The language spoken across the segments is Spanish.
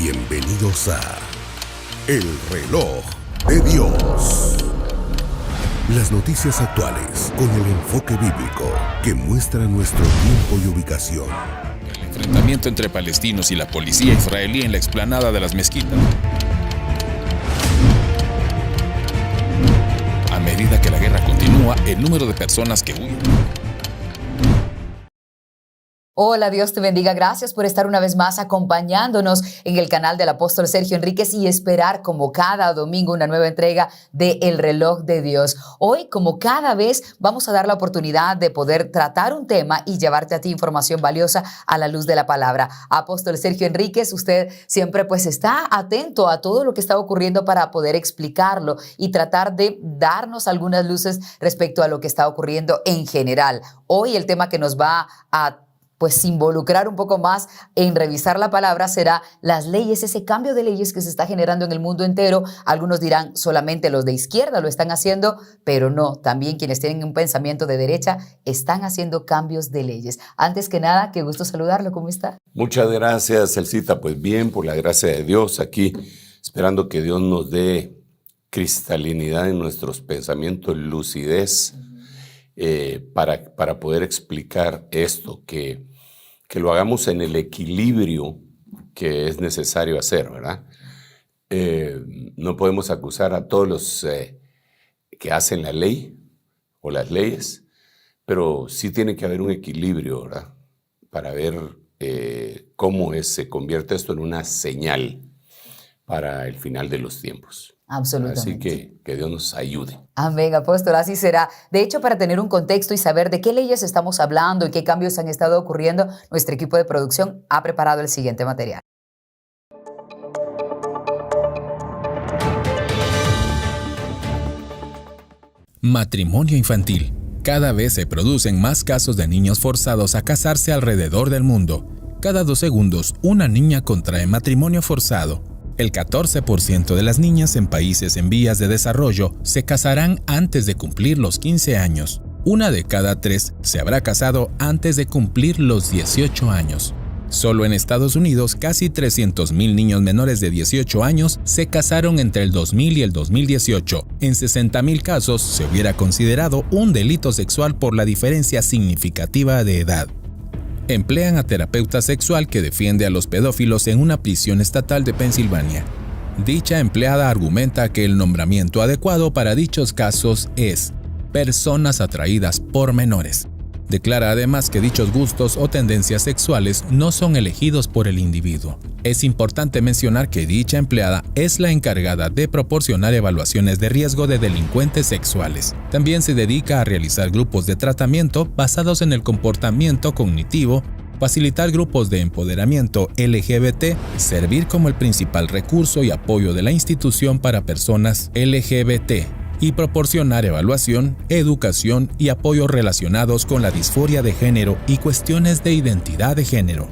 Bienvenidos a El Reloj de Dios. Las noticias actuales con el enfoque bíblico que muestra nuestro tiempo y ubicación. El enfrentamiento entre palestinos y la policía israelí en la explanada de las mezquitas. A medida que la guerra continúa, el número de personas que huyen. Hola, Dios te bendiga. Gracias por estar una vez más acompañándonos en el canal del apóstol Sergio Enríquez y esperar como cada domingo una nueva entrega de El Reloj de Dios. Hoy, como cada vez, vamos a dar la oportunidad de poder tratar un tema y llevarte a ti información valiosa a la luz de la palabra. Apóstol Sergio Enríquez, usted siempre pues está atento a todo lo que está ocurriendo para poder explicarlo y tratar de darnos algunas luces respecto a lo que está ocurriendo en general. Hoy el tema que nos va a involucrar un poco más en revisar la palabra será las leyes, ese cambio de leyes que se está generando en el mundo entero. Algunos dirán solamente los de izquierda lo están haciendo, pero no, también quienes tienen un pensamiento de derecha están haciendo cambios de leyes. Antes que nada, qué gusto saludarlo, ¿cómo está? Muchas gracias, Celcita. Pues bien, por la gracia de Dios, aquí esperando que Dios nos dé cristalinidad en nuestros pensamientos, lucidez, para poder explicar esto, que lo hagamos en el equilibrio que es necesario hacer, ¿verdad? No podemos acusar a todos los que hacen la ley o las leyes, pero sí tiene que haber un equilibrio, ¿verdad? Para ver cómo se convierte esto en una señal para el final de los tiempos. Absolutamente. Así que Dios nos ayude. Amén, apóstol, así será. De hecho, para tener un contexto y saber de qué leyes estamos hablando y qué cambios han estado ocurriendo, nuestro equipo de producción ha preparado el siguiente material. Matrimonio infantil. Cada vez se producen más casos de niños forzados a casarse alrededor del mundo. Cada 2 segundos, una niña contrae matrimonio forzado. El 14% de las niñas en países en vías de desarrollo se casarán antes de cumplir los 15 años. 1 de cada 3 se habrá casado antes de cumplir los 18 años. Solo en Estados Unidos, casi 300,000 niños menores de 18 años se casaron entre el 2000 y el 2018. En 60,000 casos se hubiera considerado un delito sexual por la diferencia significativa de edad. Emplean a terapeuta sexual que defiende a los pedófilos en una prisión estatal de Pensilvania. Dicha empleada argumenta que el nombramiento adecuado para dichos casos es personas atraídas por menores. Declara además que dichos gustos o tendencias sexuales no son elegidos por el individuo. Es importante mencionar que dicha empleada es la encargada de proporcionar evaluaciones de riesgo de delincuentes sexuales. También se dedica a realizar grupos de tratamiento basados en el comportamiento cognitivo, facilitar grupos de empoderamiento LGBT, servir como el principal recurso y apoyo de la institución para personas LGBT, y proporcionar evaluación, educación y apoyo relacionados con la disforia de género y cuestiones de identidad de género.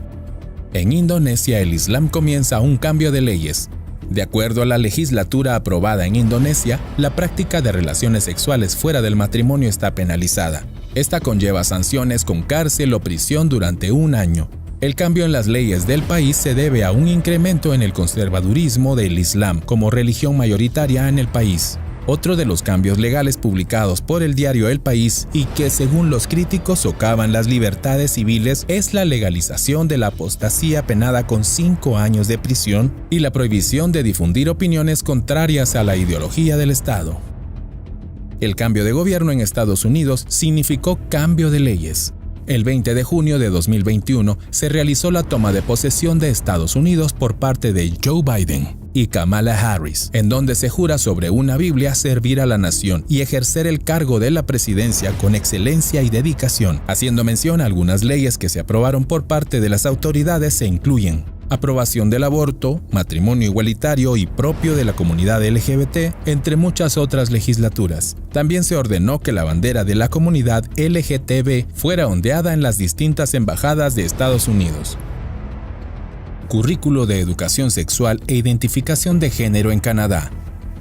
En Indonesia, el Islam comienza un cambio de leyes. De acuerdo a la legislatura aprobada en Indonesia, la práctica de relaciones sexuales fuera del matrimonio está penalizada. Esta conlleva sanciones con cárcel o prisión durante 1 año. El cambio en las leyes del país se debe a un incremento en el conservadurismo del Islam como religión mayoritaria en el país. Otro de los cambios legales publicados por el diario El País y que según los críticos socavan las libertades civiles es la legalización de la apostasía penada con 5 años de prisión y la prohibición de difundir opiniones contrarias a la ideología del Estado. El cambio de gobierno en Estados Unidos significó cambio de leyes. El 20 de junio de 2021 se realizó la toma de posesión de Estados Unidos por parte de Joe Biden y Kamala Harris, en donde se jura sobre una Biblia servir a la nación y ejercer el cargo de la presidencia con excelencia y dedicación. Haciendo mención a algunas leyes que se aprobaron por parte de las autoridades se incluyen aprobación del aborto, matrimonio igualitario y propio de la comunidad LGBT, entre muchas otras legislaturas. También se ordenó que la bandera de la comunidad LGTB fuera ondeada en las distintas embajadas de Estados Unidos. Currículo de Educación Sexual e Identificación de Género en Canadá.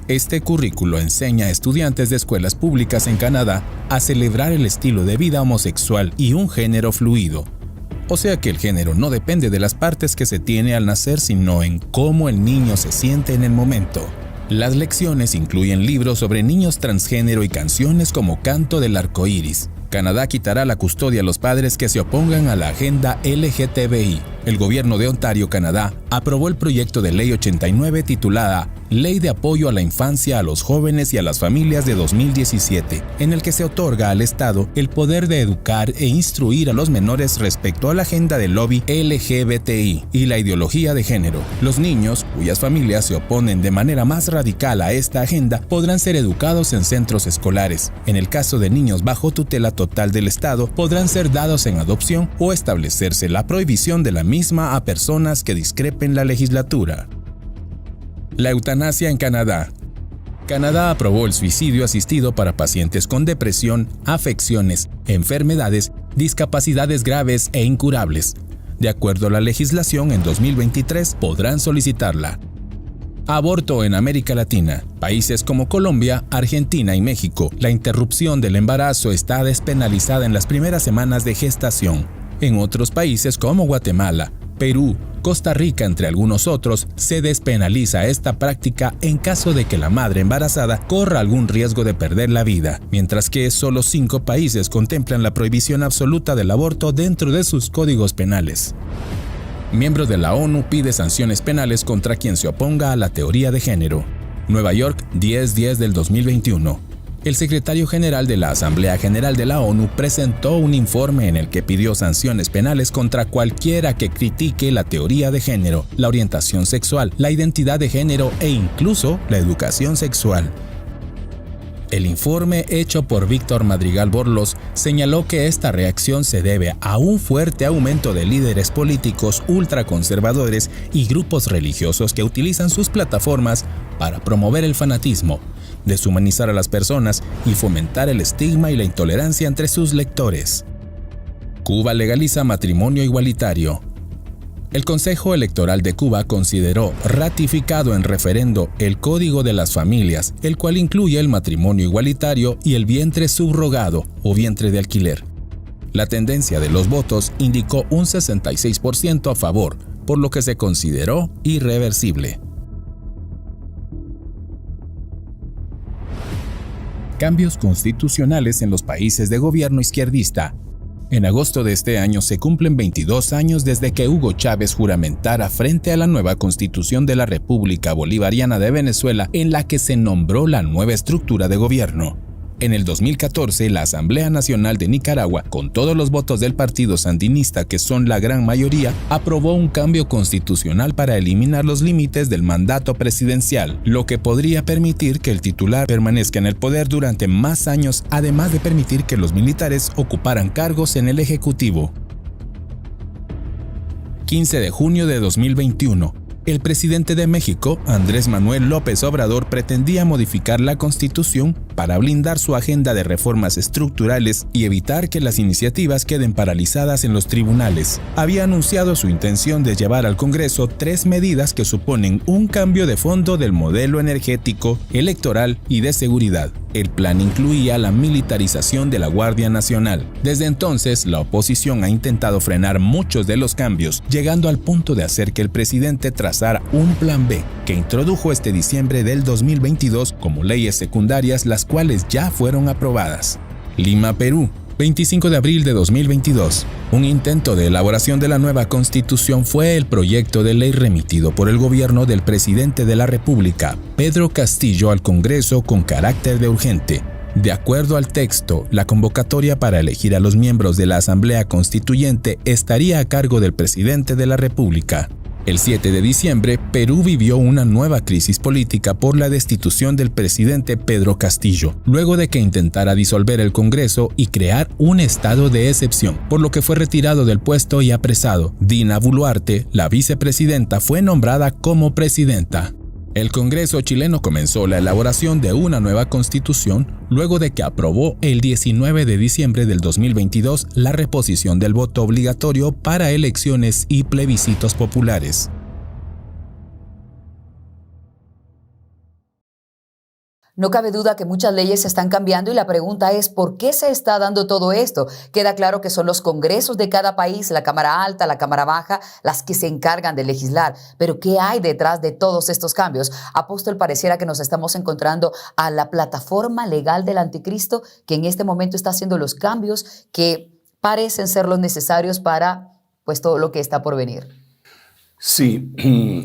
Este currículo enseña a estudiantes de escuelas públicas en Canadá a celebrar el estilo de vida homosexual y un género fluido. O sea que el género no depende de las partes que se tiene al nacer, sino en cómo el niño se siente en el momento. Las lecciones incluyen libros sobre niños transgénero y canciones como Canto del Arco Iris. Canadá quitará la custodia a los padres que se opongan a la agenda LGTBI. El gobierno de Ontario, Canadá, aprobó el proyecto de ley 89 titulada Ley de Apoyo a la Infancia, a los Jóvenes y a las Familias de 2017, en el que se otorga al Estado el poder de educar e instruir a los menores respecto a la agenda del lobby LGBTI y la ideología de género. Los niños, cuyas familias se oponen de manera más radical a esta agenda, podrán ser educados en centros escolares. En el caso de niños bajo tutela total del Estado, podrán ser dados en adopción o establecerse la prohibición de la misma a personas que discrepen la legislatura. La eutanasia en Canadá. Canadá aprobó el suicidio asistido para pacientes con depresión, afecciones, enfermedades, discapacidades graves e incurables. De acuerdo a la legislación, en 2023 podrán solicitarla. Aborto en América Latina. Países como Colombia, Argentina y México, la interrupción del embarazo está despenalizada en las primeras semanas de gestación. En otros países como Guatemala, Perú, Costa Rica, entre algunos otros, se despenaliza esta práctica en caso de que la madre embarazada corra algún riesgo de perder la vida, mientras que solo 5 países contemplan la prohibición absoluta del aborto dentro de sus códigos penales. Miembro de la ONU pide sanciones penales contra quien se oponga a la teoría de género. Nueva York, 10/10 del 2021. El secretario general de la Asamblea General de la ONU presentó un informe en el que pidió sanciones penales contra cualquiera que critique la teoría de género, la orientación sexual, la identidad de género e incluso la educación sexual. El informe hecho por Víctor Madrigal Borlos señaló que esta reacción se debe a un fuerte aumento de líderes políticos ultraconservadores y grupos religiosos que utilizan sus plataformas para promover el fanatismo, deshumanizar a las personas y fomentar el estigma y la intolerancia entre sus lectores. Cuba legaliza matrimonio igualitario. El Consejo Electoral de Cuba consideró ratificado en referendo el Código de las Familias, el cual incluye el matrimonio igualitario y el vientre subrogado o vientre de alquiler. La tendencia de los votos indicó un 66% a favor, por lo que se consideró irreversible. Cambios constitucionales en los países de gobierno izquierdista. En agosto de este año se cumplen 22 años desde que Hugo Chávez juramentara frente a la nueva Constitución de la República Bolivariana de Venezuela, en la que se nombró la nueva estructura de gobierno. En el 2014, la Asamblea Nacional de Nicaragua, con todos los votos del partido sandinista, que son la gran mayoría, aprobó un cambio constitucional para eliminar los límites del mandato presidencial, lo que podría permitir que el titular permanezca en el poder durante más años, además de permitir que los militares ocuparan cargos en el Ejecutivo. 15 de junio de 2021. El presidente de México, Andrés Manuel López Obrador, pretendía modificar la Constitución para blindar su agenda de reformas estructurales y evitar que las iniciativas queden paralizadas en los tribunales. Había anunciado su intención de llevar al Congreso 3 medidas que suponen un cambio de fondo del modelo energético, electoral y de seguridad. El plan incluía la militarización de la Guardia Nacional. Desde entonces, la oposición ha intentado frenar muchos de los cambios, llegando al punto de hacer que el presidente trazara un plan B, que introdujo este diciembre del 2022 como leyes secundarias, las cuales ya fueron aprobadas. Lima, Perú. 25 de abril de 2022. Un intento de elaboración de la nueva Constitución fue el proyecto de ley remitido por el gobierno del presidente de la República, Pedro Castillo, al Congreso con carácter de urgente. De acuerdo al texto, la convocatoria para elegir a los miembros de la Asamblea Constituyente estaría a cargo del presidente de la República. El 7 de diciembre, Perú vivió una nueva crisis política por la destitución del presidente Pedro Castillo, luego de que intentara disolver el Congreso y crear un estado de excepción, por lo que fue retirado del puesto y apresado. Dina Boluarte, la vicepresidenta, fue nombrada como presidenta. El Congreso chileno comenzó la elaboración de una nueva constitución luego de que aprobó el 19 de diciembre del 2022 la reposición del voto obligatorio para elecciones y plebiscitos populares. No cabe duda que muchas leyes se están cambiando y la pregunta es ¿por qué se está dando todo esto? Queda claro que son los congresos de cada país, la Cámara Alta, la Cámara Baja, las que se encargan de legislar. Pero ¿qué hay detrás de todos estos cambios? Apóstol, pareciera que nos estamos encontrando a la plataforma legal del anticristo que en este momento está haciendo los cambios que parecen ser los necesarios para pues todo lo que está por venir. Sí,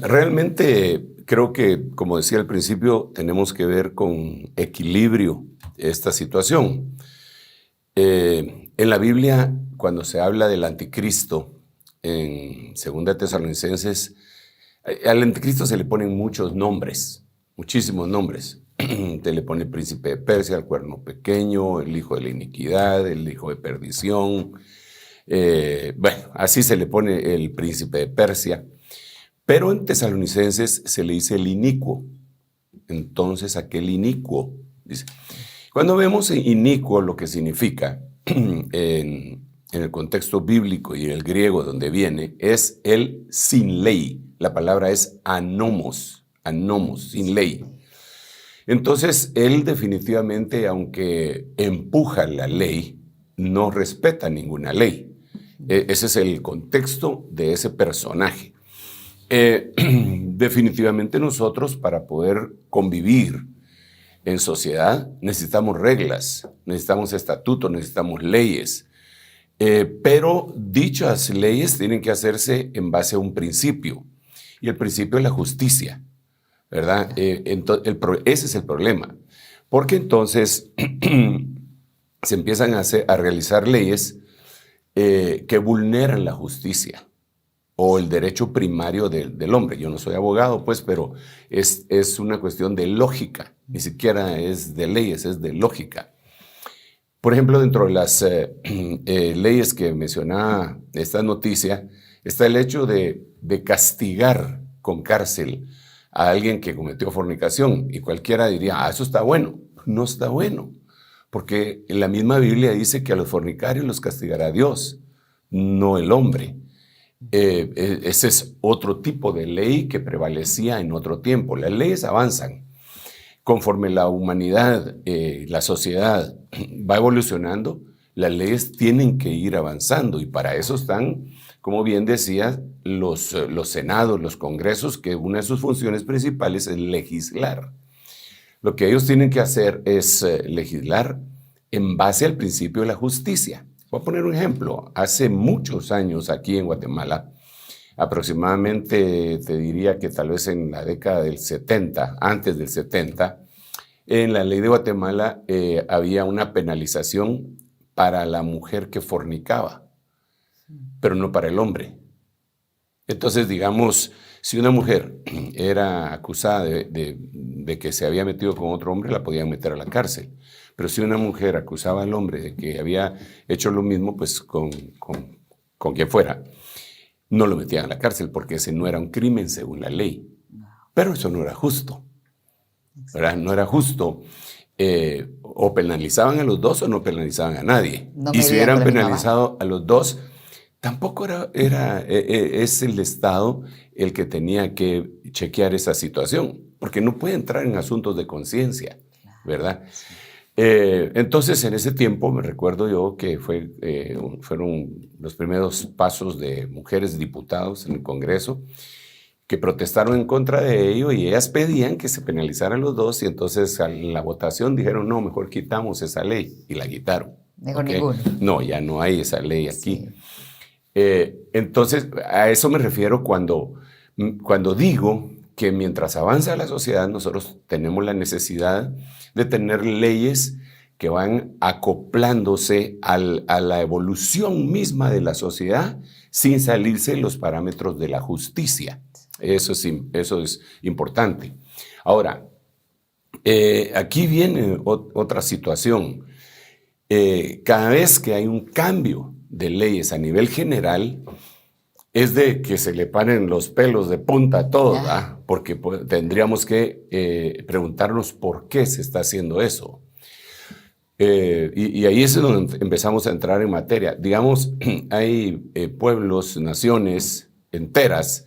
realmente creo que, como decía al principio, tenemos que ver con equilibrio esta situación. En la Biblia, cuando se habla del anticristo, en 2 Tesalonicenses, al anticristo se le ponen muchos nombres, muchísimos nombres. Se le pone el príncipe de Persia, el cuerno pequeño, el hijo de la iniquidad, el hijo de perdición. Bueno, así se le pone el príncipe de Persia. Pero en Tesalonicenses se le dice el inicuo. Entonces, aquel inicuo, dice. Cuando vemos inicuo, lo que significa en el contexto bíblico y el griego donde viene, es el sin ley. La palabra es anomos, sin ley. Entonces, él definitivamente, aunque empuja la ley, no respeta ninguna ley. Ese es el contexto de ese personaje. Definitivamente nosotros, para poder convivir en sociedad, necesitamos reglas, necesitamos estatutos, necesitamos leyes. Pero dichas leyes tienen que hacerse en base a un principio. Y el principio es la justicia, ¿verdad? Ese es el problema. Porque entonces se empiezan a realizar leyes que vulneran la justicia o el derecho primario del hombre. Yo no soy abogado, pues, pero es una cuestión de lógica. Ni siquiera es de leyes, es de lógica. Por ejemplo, dentro de las leyes que mencionaba esta noticia, está el hecho de castigar con cárcel a alguien que cometió fornicación. Y cualquiera diría, eso está bueno. No está bueno. Porque en la misma Biblia dice que a los fornicarios los castigará Dios, no el hombre. Ese es otro tipo de ley que prevalecía en otro tiempo. Las leyes avanzan. Conforme la humanidad, la sociedad va evolucionando, las leyes tienen que ir avanzando y para eso están, como bien decía, los senados, los congresos, que una de sus funciones principales es legislar. Lo que ellos tienen que hacer es legislar en base al principio de la justicia. Voy a poner un ejemplo. Hace muchos años aquí en Guatemala, aproximadamente te diría que tal vez en la década del 70, antes del 70, en la ley de Guatemala había una penalización para la mujer que fornicaba, pero no para el hombre. Entonces, digamos, si una mujer era acusada de que se había metido con otro hombre, la podían meter a la cárcel. Pero si una mujer acusaba al hombre de que había hecho lo mismo, pues con quien fuera, no lo metían a la cárcel porque ese no era un crimen según la ley. Pero eso no era justo, ¿verdad? No era justo. O penalizaban a los dos o no penalizaban a nadie. Y si hubieran penalizado a los dos, tampoco es el Estado el que tenía que chequear esa situación, porque no puede entrar en asuntos de conciencia, ¿verdad? Entonces, en ese tiempo, me recuerdo yo que fueron los primeros pasos de mujeres diputados en el Congreso que protestaron en contra de ello y ellas pedían que se penalizaran los dos y entonces a la votación dijeron, no, mejor quitamos esa ley y la quitaron. Mejor ninguno. No, ya no hay esa ley aquí. Sí. Entonces, a eso me refiero cuando digo que mientras avanza la sociedad, nosotros tenemos la necesidad de tener leyes que van acoplándose a la evolución misma de la sociedad sin salirse de los parámetros de la justicia. Eso es importante. Ahora, aquí viene otra situación. Cada vez que hay un cambio de leyes a nivel general, es de que se le paren los pelos de punta a todo, ¿verdad? Porque tendríamos que preguntarnos por qué se está haciendo eso. Y ahí es donde empezamos a entrar en materia. Digamos, hay pueblos, naciones enteras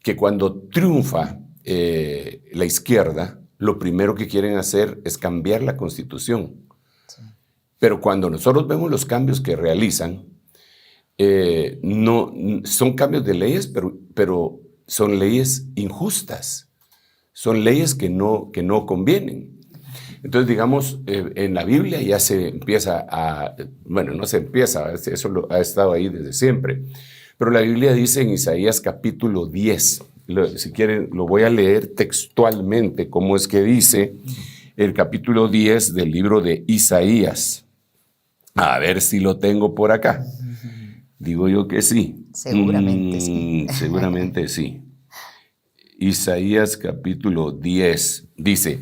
que cuando triunfa la izquierda lo primero que quieren hacer es cambiar la Constitución. Sí. Pero cuando nosotros vemos los cambios que realizan, no son cambios de leyes, pero son leyes injustas. Son leyes que no convienen. Entonces, digamos, en la Biblia ya se empieza no se empieza, eso ha estado ahí desde siempre. Pero la Biblia dice en Isaías capítulo 10, si quieren lo voy a leer textualmente, cómo es que dice el capítulo 10 del libro de Isaías. A ver si lo tengo por acá. Digo yo que sí. Seguramente sí. Seguramente sí. Isaías capítulo 10 dice: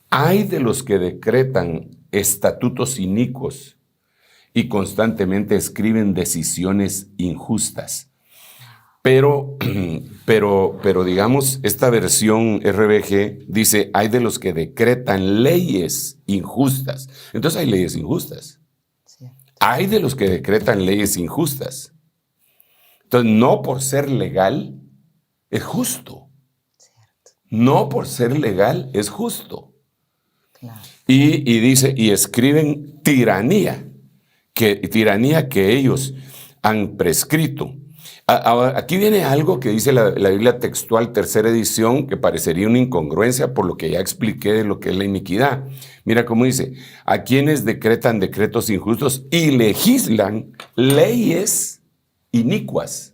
ay de los que decretan estatutos inicuos y constantemente escriben decisiones injustas. Pero digamos, esta versión RBG dice: hay de los que decretan leyes injustas. Entonces hay leyes injustas. Sí. Hay de los que decretan leyes injustas. Entonces, no por ser legal es justo. Cierto. No por ser legal es justo. Claro. Y dice, y escriben tiranía que ellos han prescrito. Ahora, aquí viene algo que dice la Biblia textual, tercera edición, que parecería una incongruencia por lo que ya expliqué de lo que es la iniquidad. Mira cómo dice: a quienes decretan decretos injustos y legislan leyes inicuas.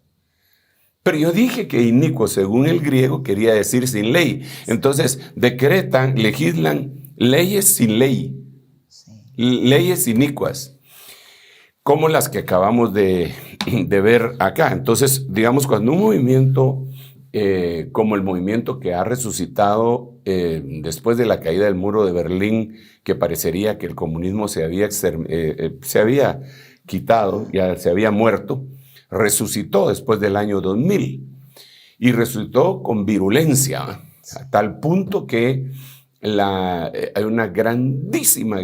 Pero yo dije que inicuo, según el griego, quería decir sin ley. Entonces, legislan leyes sin ley, leyes inicuas, como las que acabamos de ver acá. Entonces, digamos, cuando un movimiento, como el movimiento que ha resucitado después de la caída del muro de Berlín, que parecería que el comunismo se había quitado, ya se había muerto, resucitó después del año 2000 y resucitó con virulencia, a tal punto que hay una grandísima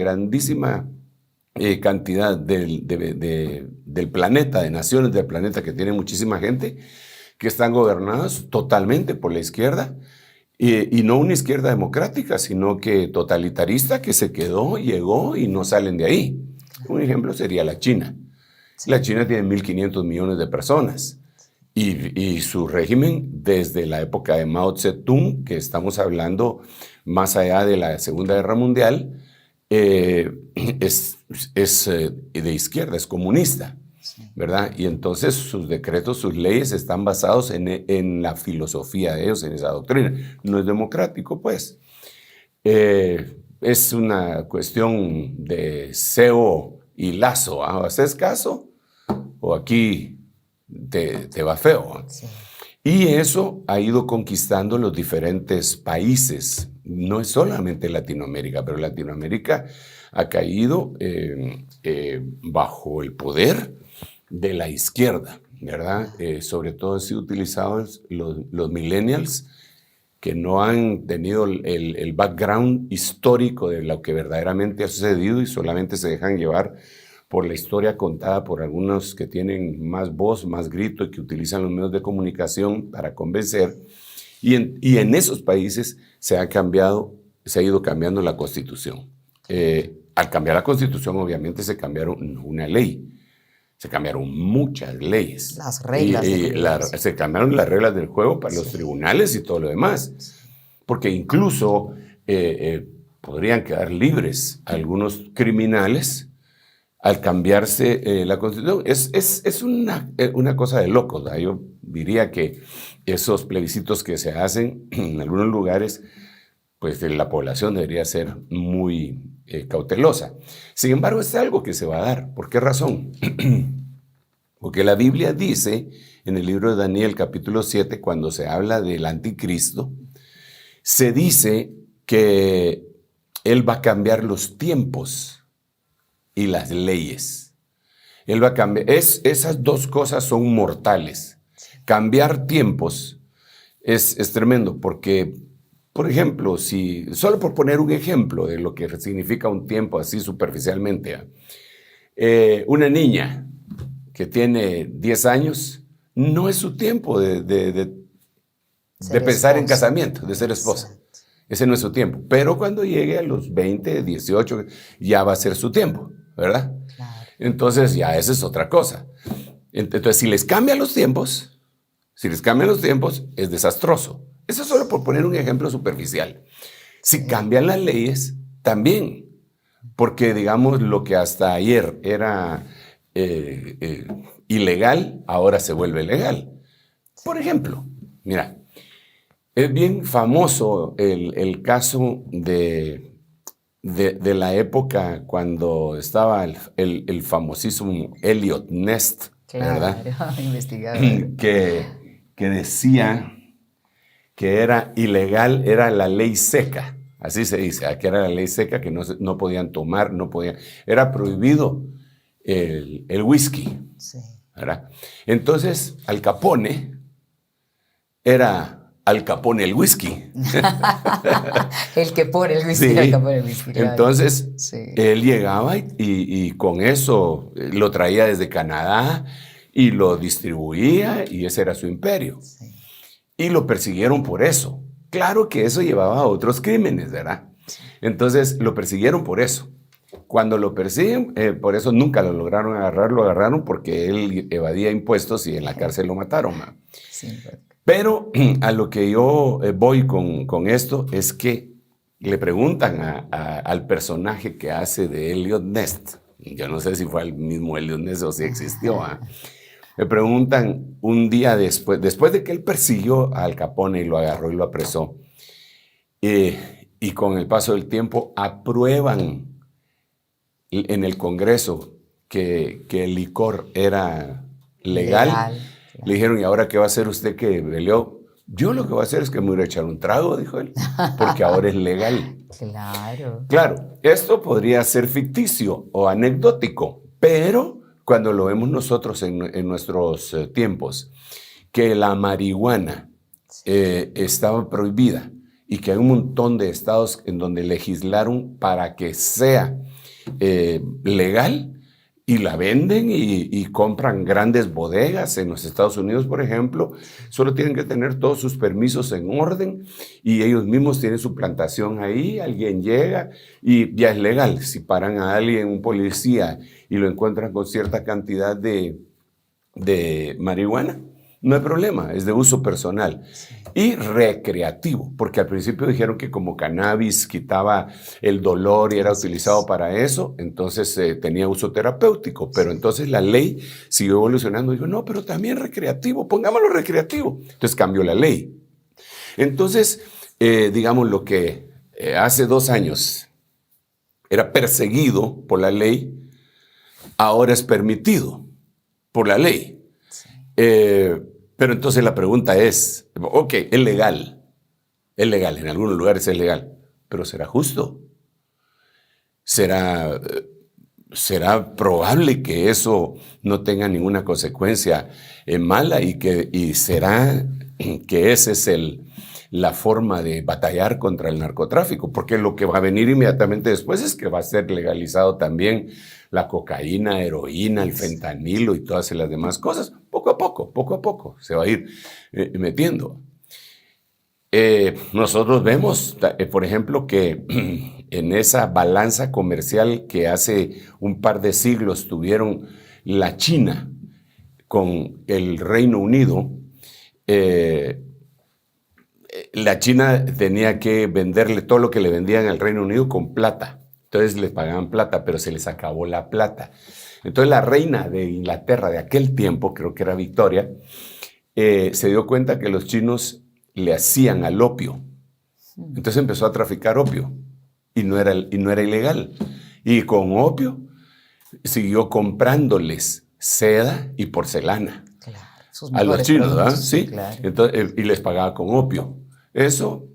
cantidad del planeta, de naciones del planeta que tienen muchísima gente, que están gobernadas totalmente por la izquierda, y no una izquierda democrática, sino que totalitarista, que se llegó y no salen de ahí. Un ejemplo sería la China. La China tiene 1.500 millones de personas, y su régimen, desde la época de Mao Zedong, que estamos hablando más allá de la Segunda Guerra Mundial, es de izquierda, es comunista, ¿verdad? Y entonces sus decretos, sus leyes están basados en la filosofía de ellos, en esa doctrina. No es democrático, pues. Es una cuestión de cebo y lazo. ¿Haces caso? O aquí te va feo. Sí. Y eso ha ido conquistando los diferentes países. No es solamente Latinoamérica, pero Latinoamérica ha caído bajo el poder de la izquierda, ¿verdad? Sobre todo han sido utilizados los millennials, que no han tenido el background histórico de lo que verdaderamente ha sucedido y solamente se dejan llevar por la historia contada por algunos que tienen más voz, más grito y que utilizan los medios de comunicación para convencer. Y en esos países se ha ido cambiando la Constitución. Al cambiar la Constitución, obviamente, se cambiaron una ley, se cambiaron muchas leyes. Las reglas se cambiaron las reglas del juego para los tribunales y todo lo demás. Porque incluso podrían quedar libres algunos criminales al cambiarse la Constitución. Es una cosa de locos, ¿verdad? Yo diría que esos plebiscitos que se hacen en algunos lugares, pues la población debería ser muy cautelosa. Sin embargo, es algo que se va a dar. ¿Por qué razón? Porque la Biblia dice, en el libro de Daniel, capítulo 7, cuando se habla del anticristo, se dice que él va a cambiar los tiempos y las leyes. Él va a cambiar. Esas dos cosas son mortales. Cambiar tiempos es tremendo porque, por ejemplo, solo por poner un ejemplo de lo que significa un tiempo así superficialmente, una niña que tiene 10 años, no es su tiempo de pensar en casamiento, de ser esposa. Ese no es su tiempo. Pero cuando llegue a los 20, 18, ya va a ser su tiempo, ¿verdad? Claro. Entonces ya esa es otra cosa. Entonces, si les cambian los tiempos, es desastroso. Eso solo por poner un ejemplo superficial. Si cambian las leyes, también. Porque, digamos, lo que hasta ayer era ilegal, ahora se vuelve legal. Por ejemplo, mira, es bien famoso el caso de la época cuando estaba el famosísimo Elliot Ness, ¿verdad? Claro, investigador. Que decía que era ilegal, era la ley seca, así se dice, que era la ley seca, que no podían tomar, era prohibido el whisky, Sí. ¿verdad? Entonces, Al Capone era Al Capone el whisky. El que pone el whisky, Sí. el que pone el whisky. Claro. Entonces, Sí. él llegaba y con eso lo traía desde Canadá y lo distribuía y ese era su imperio. Sí. Y lo persiguieron por eso. Claro que eso llevaba a otros crímenes, ¿verdad? Entonces, lo persiguieron por eso. Cuando lo persiguen, por eso nunca lo lograron agarrar, lo agarraron porque él evadía impuestos y en la cárcel lo mataron, man. Sí. Pero a lo que yo voy con esto es que le preguntan al personaje que hace de Elliot Ness, yo no sé si fue el mismo Elliot Ness o si existió, le preguntan un día después de que él persiguió a Al Capone y lo agarró y lo apresó, y con el paso del tiempo aprueban en el Congreso que el licor era legal. Claro. Le dijeron, ¿y ahora qué va a hacer usted que peleó? Yo lo que voy a hacer es que me voy a echar un trago, dijo él, porque ahora es legal. Claro. Claro, esto podría ser ficticio o anecdótico, pero cuando lo vemos nosotros en nuestros tiempos, que la marihuana estaba prohibida y que hay un montón de estados en donde legislaron para que sea legal, y la venden y compran grandes bodegas en los Estados Unidos, por ejemplo. Solo tienen que tener todos sus permisos en orden y ellos mismos tienen su plantación ahí. Alguien llega y ya es legal. Si paran a alguien, un policía, y lo encuentran con cierta cantidad de marihuana, no hay problema, es de uso personal y recreativo, porque al principio dijeron que como cannabis quitaba el dolor y era utilizado para eso, entonces tenía uso terapéutico, pero entonces la ley siguió evolucionando, dijo, no, pero también recreativo, pongámoslo recreativo, entonces cambió la ley. Entonces, digamos, lo que hace 2 años era perseguido por la ley, ahora es permitido por la ley. Pero entonces la pregunta es, ok, es legal, en algunos lugares es legal, pero ¿será justo? ¿Será probable que eso no tenga ninguna consecuencia mala y será que esa es la forma de batallar contra el narcotráfico? Porque lo que va a venir inmediatamente después es que va a ser legalizado también la cocaína, heroína, el fentanilo y todas las demás cosas. Poco a poco se va a ir metiendo. Nosotros vemos, por ejemplo, que en esa balanza comercial que hace un par de siglos tuvieron la China con el Reino Unido, la China tenía que venderle todo lo que le vendían al Reino Unido con plata. Entonces les pagaban plata, pero se les acabó la plata. Entonces la reina de Inglaterra de aquel tiempo, creo que era Victoria, se dio cuenta que los chinos le hacían al opio. Entonces empezó a traficar opio y no era ilegal. Y con opio siguió comprándoles seda y porcelana. Claro, a los chinos, ¿verdad? Sí. Claro. Entonces, y les pagaba con opio. Eso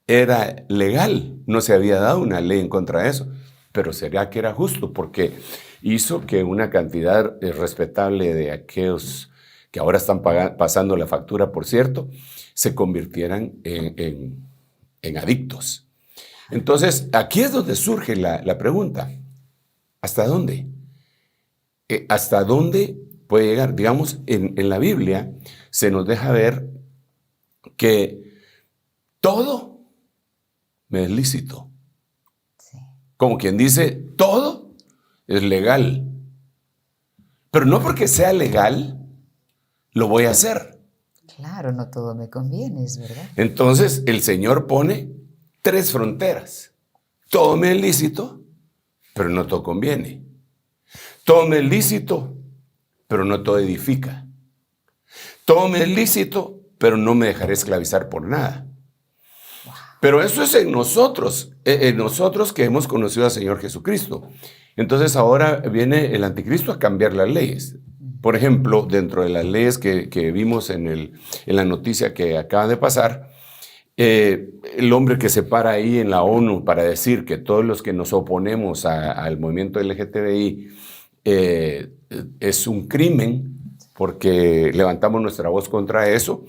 era legal, no se había dado una ley en contra de eso, pero ¿será que era justo? Porque hizo que una cantidad respetable de aquellos que ahora están pasando la factura, por cierto, se convirtieran en adictos. Entonces, aquí es donde surge la pregunta, ¿hasta dónde? ¿Hasta dónde puede llegar? Digamos, en la Biblia se nos deja ver que todo me es lícito. Sí. Como quien dice, todo es legal. Pero no porque sea legal, lo voy a hacer. Claro, no todo me conviene, es verdad. Entonces, el Señor pone 3 fronteras. Todo me es lícito, pero no todo conviene. Todo me es lícito, pero no todo edifica. Todo me es lícito, pero no me dejaré esclavizar por nada. Wow. Pero eso es en nosotros que hemos conocido al Señor Jesucristo. Entonces ahora viene el anticristo a cambiar las leyes. Por ejemplo, dentro de las leyes que vimos en la noticia que acaba de pasar, el hombre que se para ahí en la ONU para decir que todos los que nos oponemos al movimiento LGTBI es un crimen porque levantamos nuestra voz contra eso.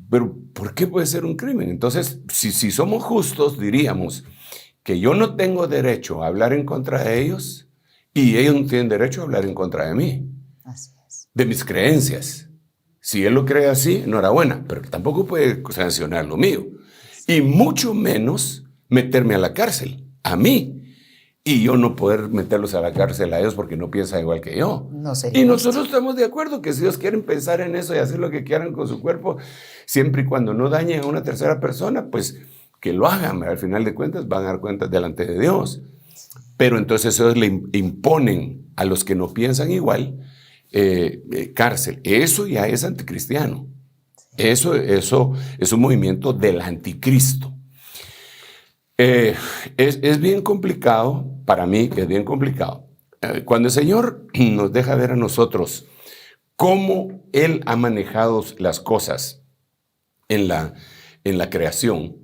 Pero ¿por qué puede ser un crimen? Entonces, si somos justos, diríamos que yo no tengo derecho a hablar en contra de ellos y ellos no tienen derecho a hablar en contra de mí. Así es. De mis creencias. Si él lo cree así, enhorabuena, pero tampoco puede sancionar lo mío. Y mucho menos meterme a la cárcel, a mí. Y yo no poder meterlos a la cárcel a ellos porque no piensan igual que yo. No y nosotros estamos de acuerdo que si ellos quieren pensar en eso y hacer lo que quieran con su cuerpo, siempre y cuando no dañen a una tercera persona, pues que lo hagan. Al final de cuentas van a dar cuentas delante de Dios. Pero entonces ellos le imponen a los que no piensan igual cárcel. Eso ya es anticristiano. Eso es un movimiento del anticristo. Es bien complicado, para mí es bien complicado. Cuando el Señor nos deja ver a nosotros cómo Él ha manejado las cosas en la creación,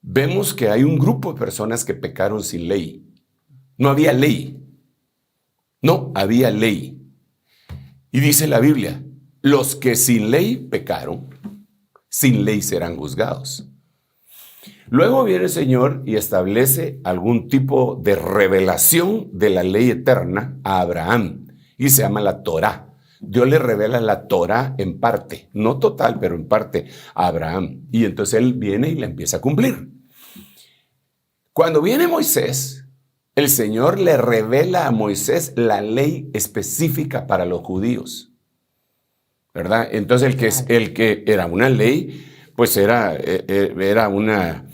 vemos que hay un grupo de personas que pecaron sin ley. No había ley. No había ley. Y dice la Biblia, los que sin ley pecaron, sin ley serán juzgados. Luego viene el Señor y establece algún tipo de revelación de la ley eterna a Abraham y se llama la Torá. Dios le revela la Torá en parte, no total, pero en parte a Abraham. Y entonces él viene y la empieza a cumplir. Cuando viene Moisés, el Señor le revela a Moisés la ley específica para los judíos, ¿verdad? Entonces el que era una ley, pues era una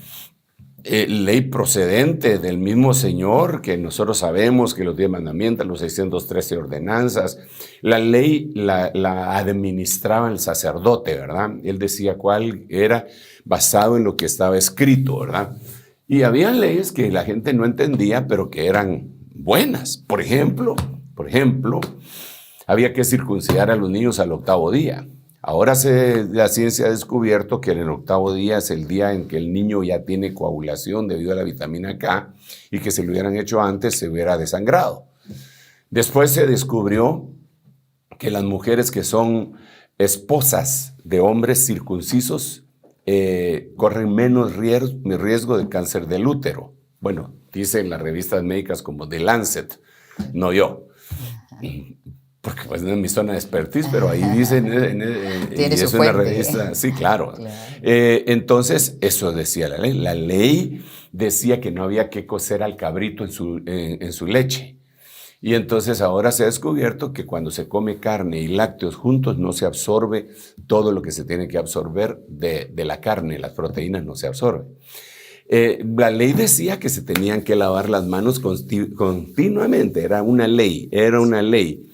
ley procedente del mismo Señor, que nosotros sabemos que los 10 mandamientos, los 613 ordenanzas, la ley la administraba el sacerdote, ¿verdad? Él decía cuál era basado en lo que estaba escrito, ¿verdad? Y había leyes que la gente no entendía, pero que eran buenas. Por ejemplo, había que circuncidar a los niños al 8º día. Ahora la ciencia ha descubierto que en el 8º día es el día en que el niño ya tiene coagulación debido a la vitamina K y que si lo hubieran hecho antes se hubiera desangrado. Después se descubrió que las mujeres que son esposas de hombres circuncisos corren menos riesgo de cáncer del útero. Bueno, dicen las revistas médicas como The Lancet, no yo. Porque pues no es mi zona de expertise, pero ahí dicen, y es una revista, sí, claro. Entonces, eso decía la ley. La ley decía que no había que cocer al cabrito en su leche. Y entonces ahora se ha descubierto que cuando se come carne y lácteos juntos no se absorbe todo lo que se tiene que absorber de la carne, las proteínas no se absorben. La ley decía que se tenían que lavar las manos continuamente, era una ley.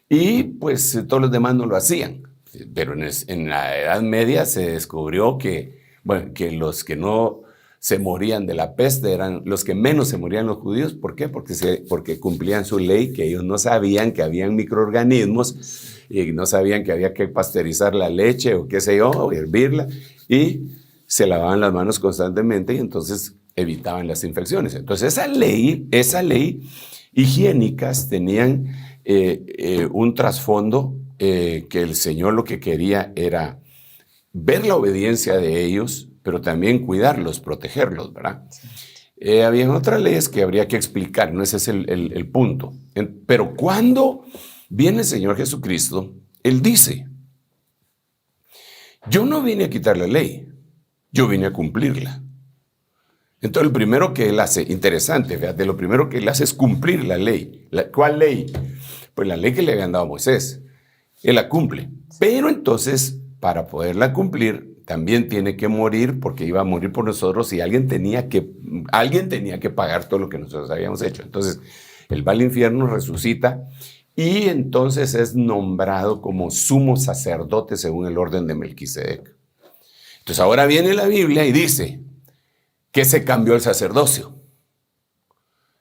Y pues todos los demás no lo hacían. Pero en la Edad Media se descubrió que los que no se morían de la peste eran los que menos se morían los judíos. ¿Por qué? Porque cumplían su ley, que ellos no sabían que habían microorganismos y no sabían que había que pasteurizar la leche o qué sé yo, o hervirla, y se lavaban las manos constantemente y entonces evitaban las infecciones. Entonces esa ley higiénicas tenían un trasfondo que el Señor lo que quería era ver la obediencia de ellos, pero también cuidarlos, protegerlos, ¿verdad? Sí. Había otras leyes que habría que explicar, no ese es el punto. Pero cuando viene el Señor Jesucristo, Él dice, yo no vine a quitar la ley, yo vine a cumplirla. Entonces, lo primero que él hace, interesante, fíjate, lo primero que él hace es cumplir la ley. ¿Cuál ley? Pues la ley que le habían dado a Moisés. Él la cumple. Pero entonces, para poderla cumplir, también tiene que morir, porque iba a morir por nosotros y alguien tenía que pagar todo lo que nosotros habíamos hecho. Entonces, él va al infierno, resucita y entonces es nombrado como sumo sacerdote según el orden de Melquisedec. Entonces, ahora viene la Biblia y dice que se cambió el sacerdocio.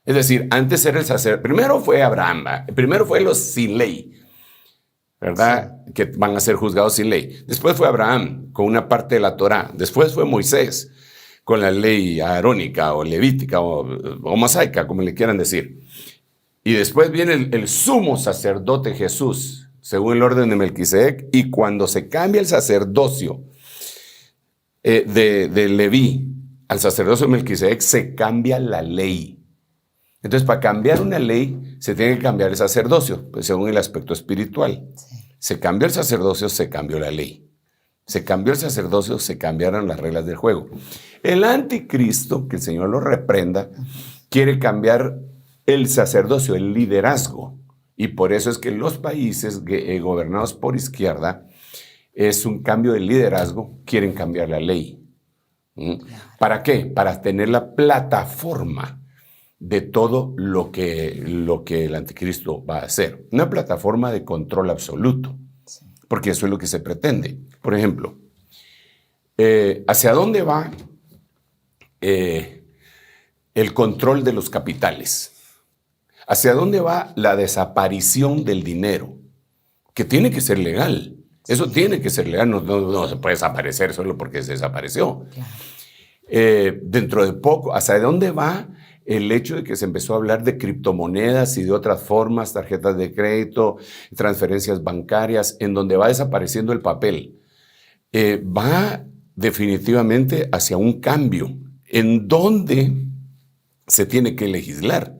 Es decir, antes era el sacerdote. Primero fue Abraham, primero fue los sin ley, ¿verdad? Sí. Que van a ser juzgados sin ley. Después fue Abraham con una parte de la Torá. Después fue Moisés con la ley arónica o levítica o mosaica, como le quieran decir. Y después viene el sumo sacerdote Jesús, según el orden de Melquisedec. Y cuando se cambia el sacerdocio de Leví al sacerdocio de Melquisedec, se cambia la ley. Entonces, para cambiar una ley, se tiene que cambiar el sacerdocio, pues, según el aspecto espiritual. Sí. Se cambió el sacerdocio, se cambió la ley. Se cambió el sacerdocio, se cambiaron las reglas del juego. El anticristo, que el Señor lo reprenda, quiere cambiar el sacerdocio, el liderazgo. Y por eso es que los países gobernados por izquierda, es un cambio de liderazgo, quieren cambiar la ley. ¿Para qué? Para tener la plataforma de todo lo que el anticristo va a hacer. Una plataforma de control absoluto, porque eso es lo que se pretende. Por ejemplo, ¿hacia dónde va el control de los capitales? ¿Hacia dónde va la desaparición del dinero? Que tiene que ser legal. Eso tiene que ser legal. No se puede desaparecer solo porque se desapareció. Claro. Dentro de poco, ¿hacia dónde va el hecho de que se empezó a hablar de criptomonedas y de otras formas, tarjetas de crédito, transferencias bancarias, en donde va desapareciendo el papel? Va definitivamente hacia un cambio en donde se tiene que legislar.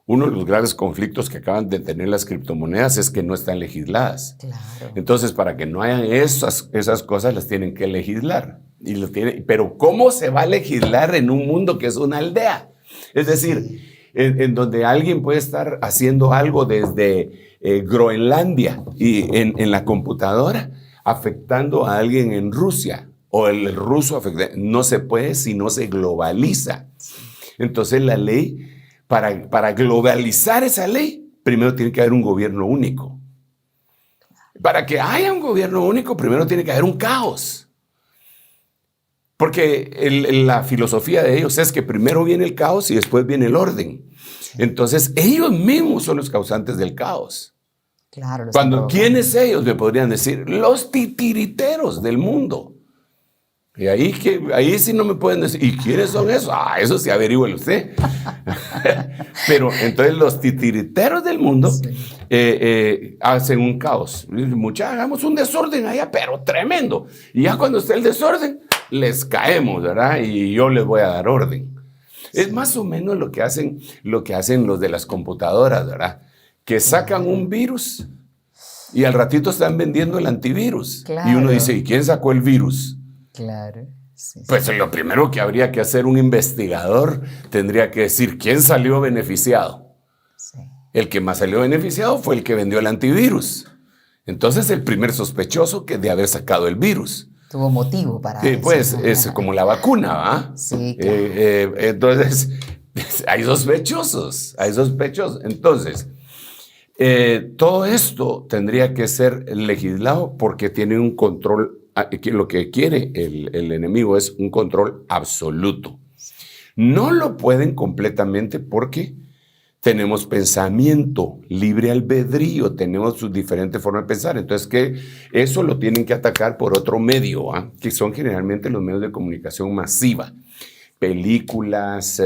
Uno de los graves conflictos que acaban de tener las criptomonedas es que no están legisladas. Claro. Entonces, para que no hayan esas cosas, las tienen que legislar. Pero ¿cómo se va a legislar en un mundo que es una aldea? Es decir, en donde alguien puede estar haciendo algo desde Groenlandia y en la computadora, afectando a alguien en Rusia, o el ruso no se puede si no se globaliza. Entonces la ley, para globalizar esa ley, primero tiene que haber un gobierno único. Para que haya un gobierno único, primero tiene que haber un caos. Porque la filosofía de ellos es que primero viene el caos y después viene el orden. Entonces, ellos mismos son los causantes del caos. Claro. ¿Quiénes ellos? Me podrían decir, los titiriteros del mundo. Y ahí sí no me pueden decir, ¿y quiénes son esos? Eso sí averígüelo usted. Pero entonces los titiriteros del mundo hacen un caos. Hagamos un desorden allá, pero tremendo. Y ya cuando esté el desorden, les caemos, ¿verdad? Y yo les voy a dar orden. Sí. Es más o menos lo que hacen los de las computadoras, ¿verdad? Que sacan un virus y al ratito están vendiendo el antivirus. Claro. Y uno dice, ¿y quién sacó el virus? Claro. Sí, pues lo primero que habría que hacer un investigador tendría que decir, ¿quién salió beneficiado? Sí. El que más salió beneficiado fue el que vendió el antivirus. Entonces, el primer sospechoso que de haber sacado el virus. Tuvo motivo para eso. Pues es como la vacuna, ¿va? Sí, claro. Entonces, hay sospechosos. Entonces, todo esto tendría que ser legislado porque tiene un control. Lo que quiere el enemigo es un control absoluto. No lo pueden completamente porque tenemos pensamiento, libre albedrío, tenemos sus diferentes formas de pensar. Entonces, eso lo tienen que atacar por otro medio, que son generalmente los medios de comunicación masiva. Películas,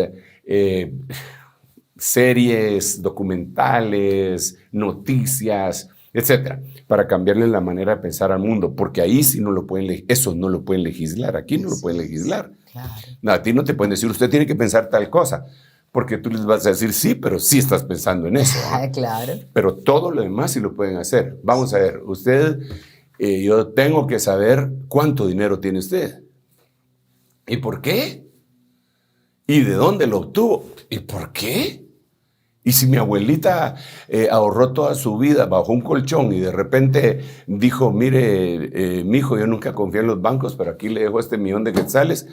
series, documentales, noticias, etcétera, para cambiarle la manera de pensar al mundo, porque ahí sí no lo pueden legislar, aquí no lo pueden legislar. Claro. No, a ti no te pueden decir, usted tiene que pensar tal cosa, porque tú les vas a decir, sí, pero sí estás pensando en eso. Claro. Pero todo lo demás sí lo pueden hacer. Vamos a ver, yo tengo que saber cuánto dinero tiene usted. ¿Y por qué? ¿Y de dónde lo obtuvo? ¿Y por qué? Y si mi abuelita ahorró toda su vida bajo un colchón y de repente dijo, mire, mijo, yo nunca confié en los bancos, pero aquí le dejo este millón de quetzales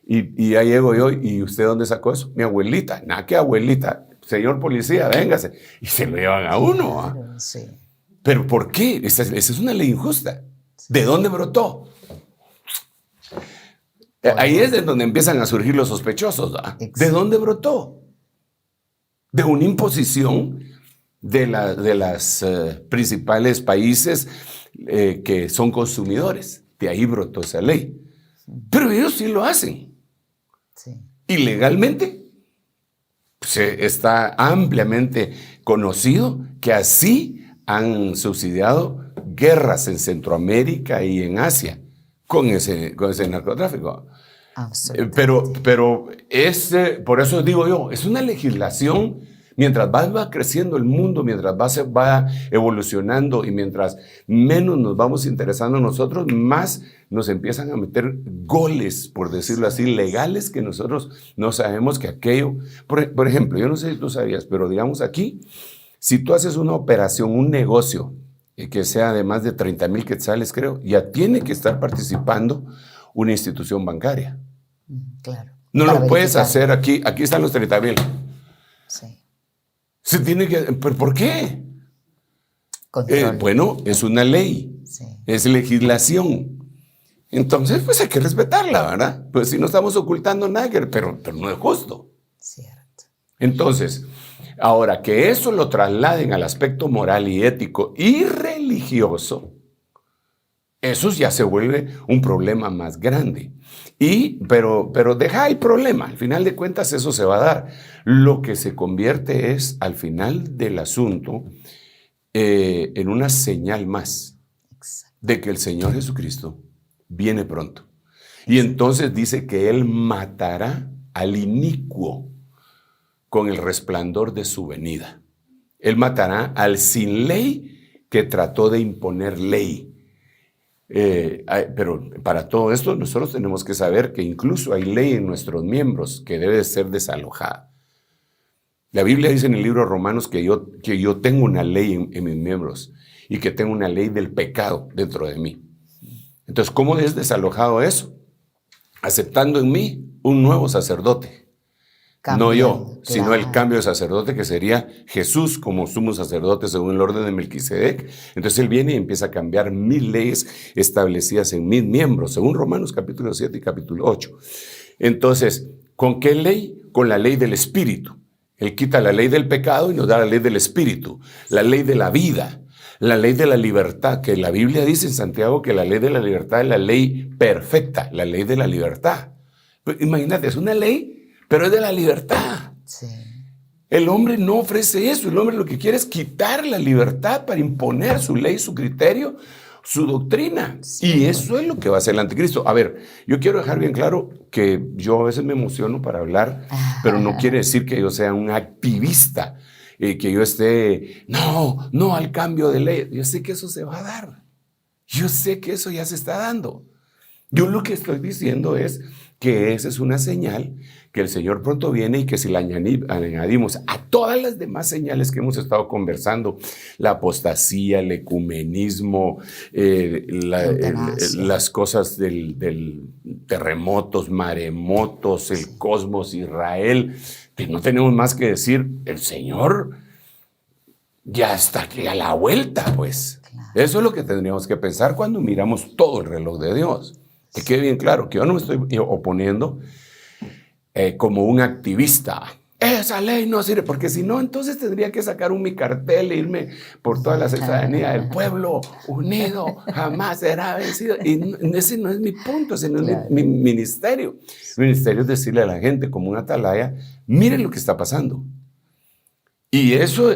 y ya llego yo, ¿y usted dónde sacó eso? Mi abuelita. Nada que abuelita, señor policía, véngase. Y se lo llevan a uno. Claro, sí. ¿Pero por qué? Esa es una ley injusta. ¿De dónde brotó? Ahí es de donde empiezan a surgir los sospechosos. ¿De dónde brotó? De una imposición de las principales países que son consumidores. De ahí brotó esa ley. Pero ellos sí lo hacen. Sí. Y legalmente está ampliamente conocido que así han subsidiado guerras en Centroamérica y en Asia con ese narcotráfico. Pero por eso digo yo, es una legislación, mientras va creciendo el mundo, mientras va evolucionando y mientras menos nos vamos interesando nosotros, más nos empiezan a meter goles, por decirlo así, legales, que nosotros no sabemos que aquello. Por ejemplo, yo no sé si tú sabías, pero digamos aquí, si tú haces una operación, un negocio, que sea de más de 30,000 quetzales, creo, ya tiene que estar participando una institución bancaria. Claro. No lo puedes hacer aquí están los 30,000. Sí. Se tiene que, ¿pero por qué? Bueno, es una ley, sí. Es legislación. Entonces, pues hay que respetarla, ¿verdad? Pues si no estamos ocultando nada, pero no es justo. Cierto. Entonces, ahora que eso lo trasladen al aspecto moral y ético y religioso, eso ya se vuelve un problema más grande. Pero deja el problema, al final de cuentas eso se va a dar. Lo que se convierte es, al final del asunto, en una señal más de que el Señor Jesucristo viene pronto. Y entonces dice que Él matará al inicuo con el resplandor de su venida. Él matará al sin ley que trató de imponer ley. Pero para todo esto nosotros tenemos que saber que incluso hay ley en nuestros miembros que debe ser desalojada. La Biblia dice en el libro de Romanos que yo tengo una ley en mis miembros y que tengo una ley del pecado dentro de mí. Entonces, ¿cómo es desalojado eso? Aceptando en mí un nuevo sacerdote. Cambio, no yo, sino el cambio de sacerdote, que sería Jesús como sumo sacerdote según el orden de Melquisedec. Entonces Él viene y empieza a cambiar mis leyes establecidas en mis miembros, según Romanos capítulo 7 y capítulo 8. Entonces, ¿con qué ley? Con la ley del Espíritu. Él quita la ley del pecado y nos da la ley del Espíritu, la ley de la vida, la ley de la libertad, que la Biblia dice en Santiago que la ley de la libertad es la ley perfecta, la ley de la libertad. Pues, imagínate, es una ley, pero es de la libertad. Sí. El hombre no ofrece eso. El hombre lo que quiere es quitar la libertad para imponer su ley, su criterio, su doctrina. Sí. Y eso es lo que va a hacer el anticristo. A ver, yo quiero dejar bien claro que yo a veces me emociono para hablar, pero no quiere decir que yo sea un activista, que yo esté, no al cambio de ley. Yo sé que eso se va a dar. Yo sé que eso ya se está dando. Yo lo que estoy diciendo es que esa es una señal que el Señor pronto viene y que si la añadimos a todas las demás señales que hemos estado conversando, la apostasía, el ecumenismo, las cosas del terremotos, maremotos, el cosmos, Israel, que no tenemos más que decir, el Señor ya está aquí a la vuelta, pues. Claro. Eso es lo que tendríamos que pensar cuando miramos todo el reloj de Dios. Que quede bien claro que yo no me estoy oponiendo como un activista. Esa ley no sirve, porque si no, entonces tendría que sacar mi cartel e irme por toda la ciudadanía del pueblo unido, jamás será vencido. Y ese no es mi punto, ese no es mi ministerio. Mi ministerio es decirle a la gente como una atalaya, miren lo que está pasando. Y eso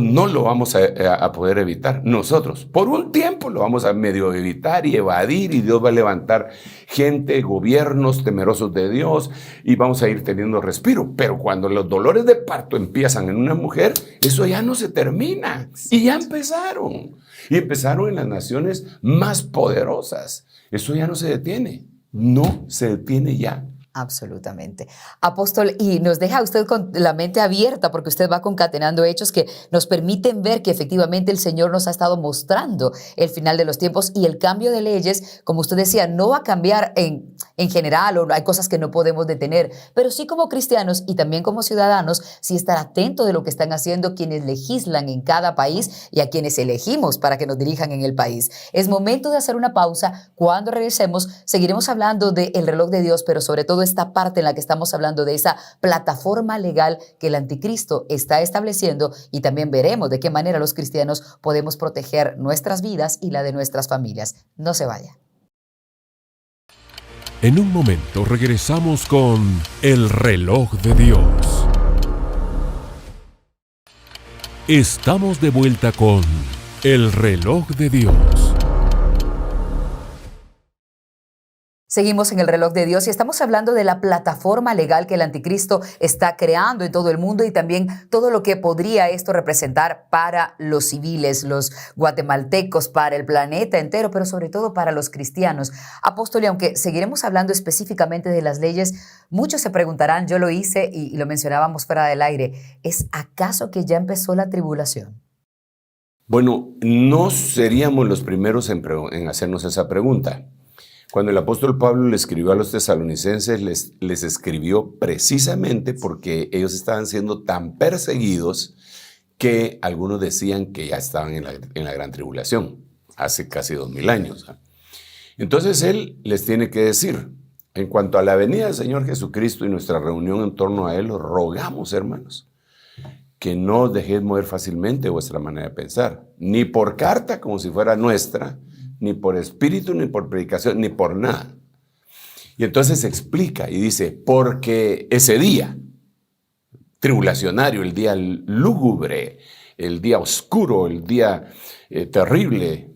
no lo vamos a poder evitar nosotros. Por un tiempo lo vamos a medio evitar y evadir, y Dios va a levantar gente, gobiernos temerosos de Dios, y vamos a ir teniendo respiro. Pero cuando los dolores de parto empiezan en una mujer, eso ya no se termina. Y ya empezaron. Y empezaron en las naciones más poderosas. Eso ya no se detiene. No se detiene ya. Absolutamente. Apóstol, y nos deja usted con la mente abierta porque usted va concatenando hechos que nos permiten ver que efectivamente el Señor nos ha estado mostrando el final de los tiempos y el cambio de leyes, como usted decía, no va a cambiar en general o hay cosas que no podemos detener, pero sí como cristianos y también como ciudadanos, sí estar atentos de lo que están haciendo quienes legislan en cada país y a quienes elegimos para que nos dirijan en el país. Es momento de hacer una pausa. Cuando regresemos, seguiremos hablando del reloj de Dios, pero sobre todo esta parte en la que estamos hablando de esa plataforma legal que el anticristo está estableciendo y también veremos de qué manera los cristianos podemos proteger nuestras vidas y la de nuestras familias. No se vaya. En un momento regresamos con El reloj de Dios. Estamos de vuelta con El reloj de Dios. Seguimos en el reloj de Dios y estamos hablando de la plataforma legal que el anticristo está creando en todo el mundo y también todo lo que podría esto representar para los civiles, los guatemaltecos, para el planeta entero, pero sobre todo para los cristianos. Apóstol, y aunque seguiremos hablando específicamente de las leyes, muchos se preguntarán, yo lo hice y lo mencionábamos fuera del aire, ¿es acaso que ya empezó la tribulación? Bueno, no seríamos los primeros en hacernos esa pregunta. Cuando el apóstol Pablo le escribió a los tesalonicenses, les escribió precisamente porque ellos estaban siendo tan perseguidos que algunos decían que ya estaban en la gran tribulación, hace casi 2000 años. Entonces él les tiene que decir, en cuanto a la venida del Señor Jesucristo y nuestra reunión en torno a Él, os rogamos, hermanos, que no os dejéis mover fácilmente vuestra manera de pensar, ni por carta como si fuera nuestra, ni por espíritu, ni por predicación, ni por nada. Y entonces explica y dice, porque ese día tribulacionario, el día lúgubre, el día oscuro, el día terrible,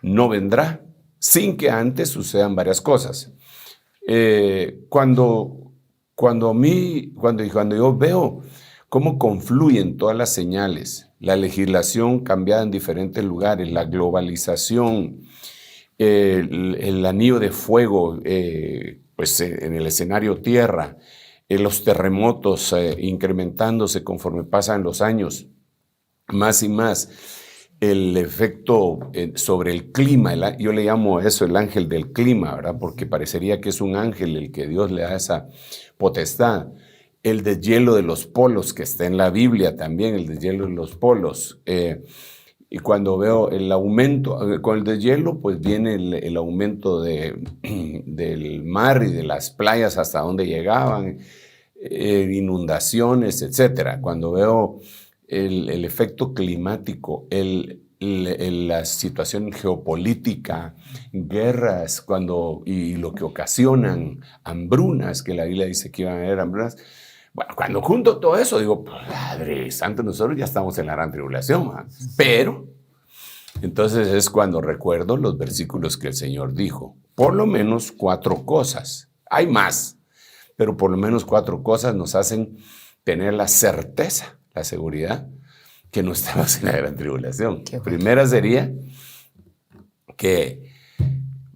no vendrá sin que antes sucedan varias cosas. Cuando yo veo cómo confluyen todas las señales, la legislación cambiada en diferentes lugares, la globalización, el anillo de fuego en el escenario tierra, los terremotos incrementándose conforme pasan los años, más y más, el efecto sobre el clima, yo le llamo a eso el ángel del clima, ¿verdad? Porque parecería que es un ángel el que Dios le da esa potestad. El deshielo de los polos, que está en la Biblia también, el deshielo de los polos. Y cuando veo el aumento, con el deshielo, pues viene el aumento del mar y de las playas hasta donde llegaban, inundaciones, etc. Cuando veo el efecto climático, la situación geopolítica, guerras, y lo que ocasionan hambrunas, que la Biblia dice que iban a haber hambrunas. Bueno, cuando junto todo eso, digo, Padre Santo, nosotros ya estamos en la gran tribulación, man. Pero, entonces es cuando recuerdo los versículos que el Señor dijo. Por lo menos 4 cosas. Hay más, pero por lo menos 4 cosas nos hacen tener la certeza, la seguridad, que no estamos en la gran tribulación. Primera sería que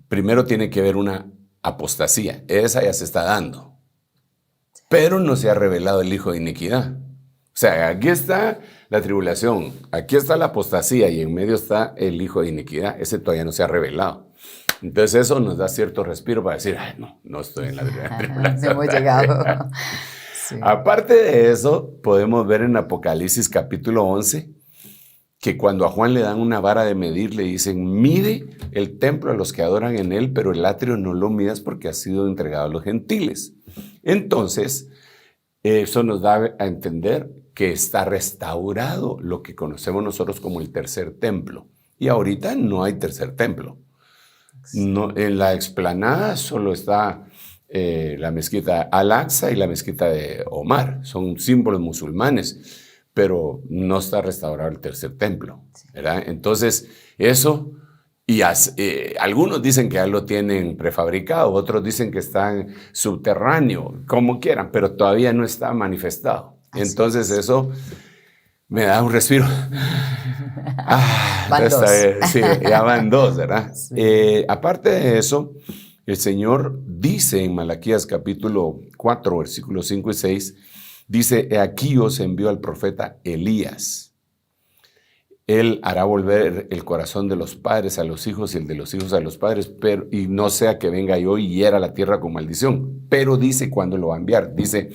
primero tiene que haber una apostasía. Esa ya se está dando. Pero no se ha revelado el hijo de iniquidad. O sea, aquí está la tribulación, aquí está la apostasía y en medio está el hijo de iniquidad. Ese todavía no se ha revelado. Entonces eso nos da cierto respiro para decir, no estoy en la tribulación. Hemos llegado. Sí. Aparte de eso, podemos ver en Apocalipsis capítulo 11 que cuando a Juan le dan una vara de medir, le dicen, mide el templo a los que adoran en él, pero el atrio no lo midas porque ha sido entregado a los gentiles. Entonces, eso nos da a entender que está restaurado lo que conocemos nosotros como el tercer templo. Y ahorita no hay tercer templo. No, en la explanada solo está la mezquita Al-Aqsa y la mezquita de Omar. Son símbolos musulmanes, pero no está restaurado el tercer templo, ¿verdad? Entonces, eso, y algunos dicen que ya lo tienen prefabricado, otros dicen que está subterráneo, como quieran, pero todavía no está manifestado. Entonces, eso me da un respiro. Van 2. Sí, ya van 2, ¿verdad? Sí. Aparte de eso, El Señor dice en Malaquías capítulo 4, versículos 5 y 6, dice, he aquí os envió al profeta Elías. Él hará volver el corazón de los padres a los hijos y el de los hijos a los padres, y no sea que venga yo y hiera la tierra con maldición. Pero dice cuándo lo va a enviar. Dice,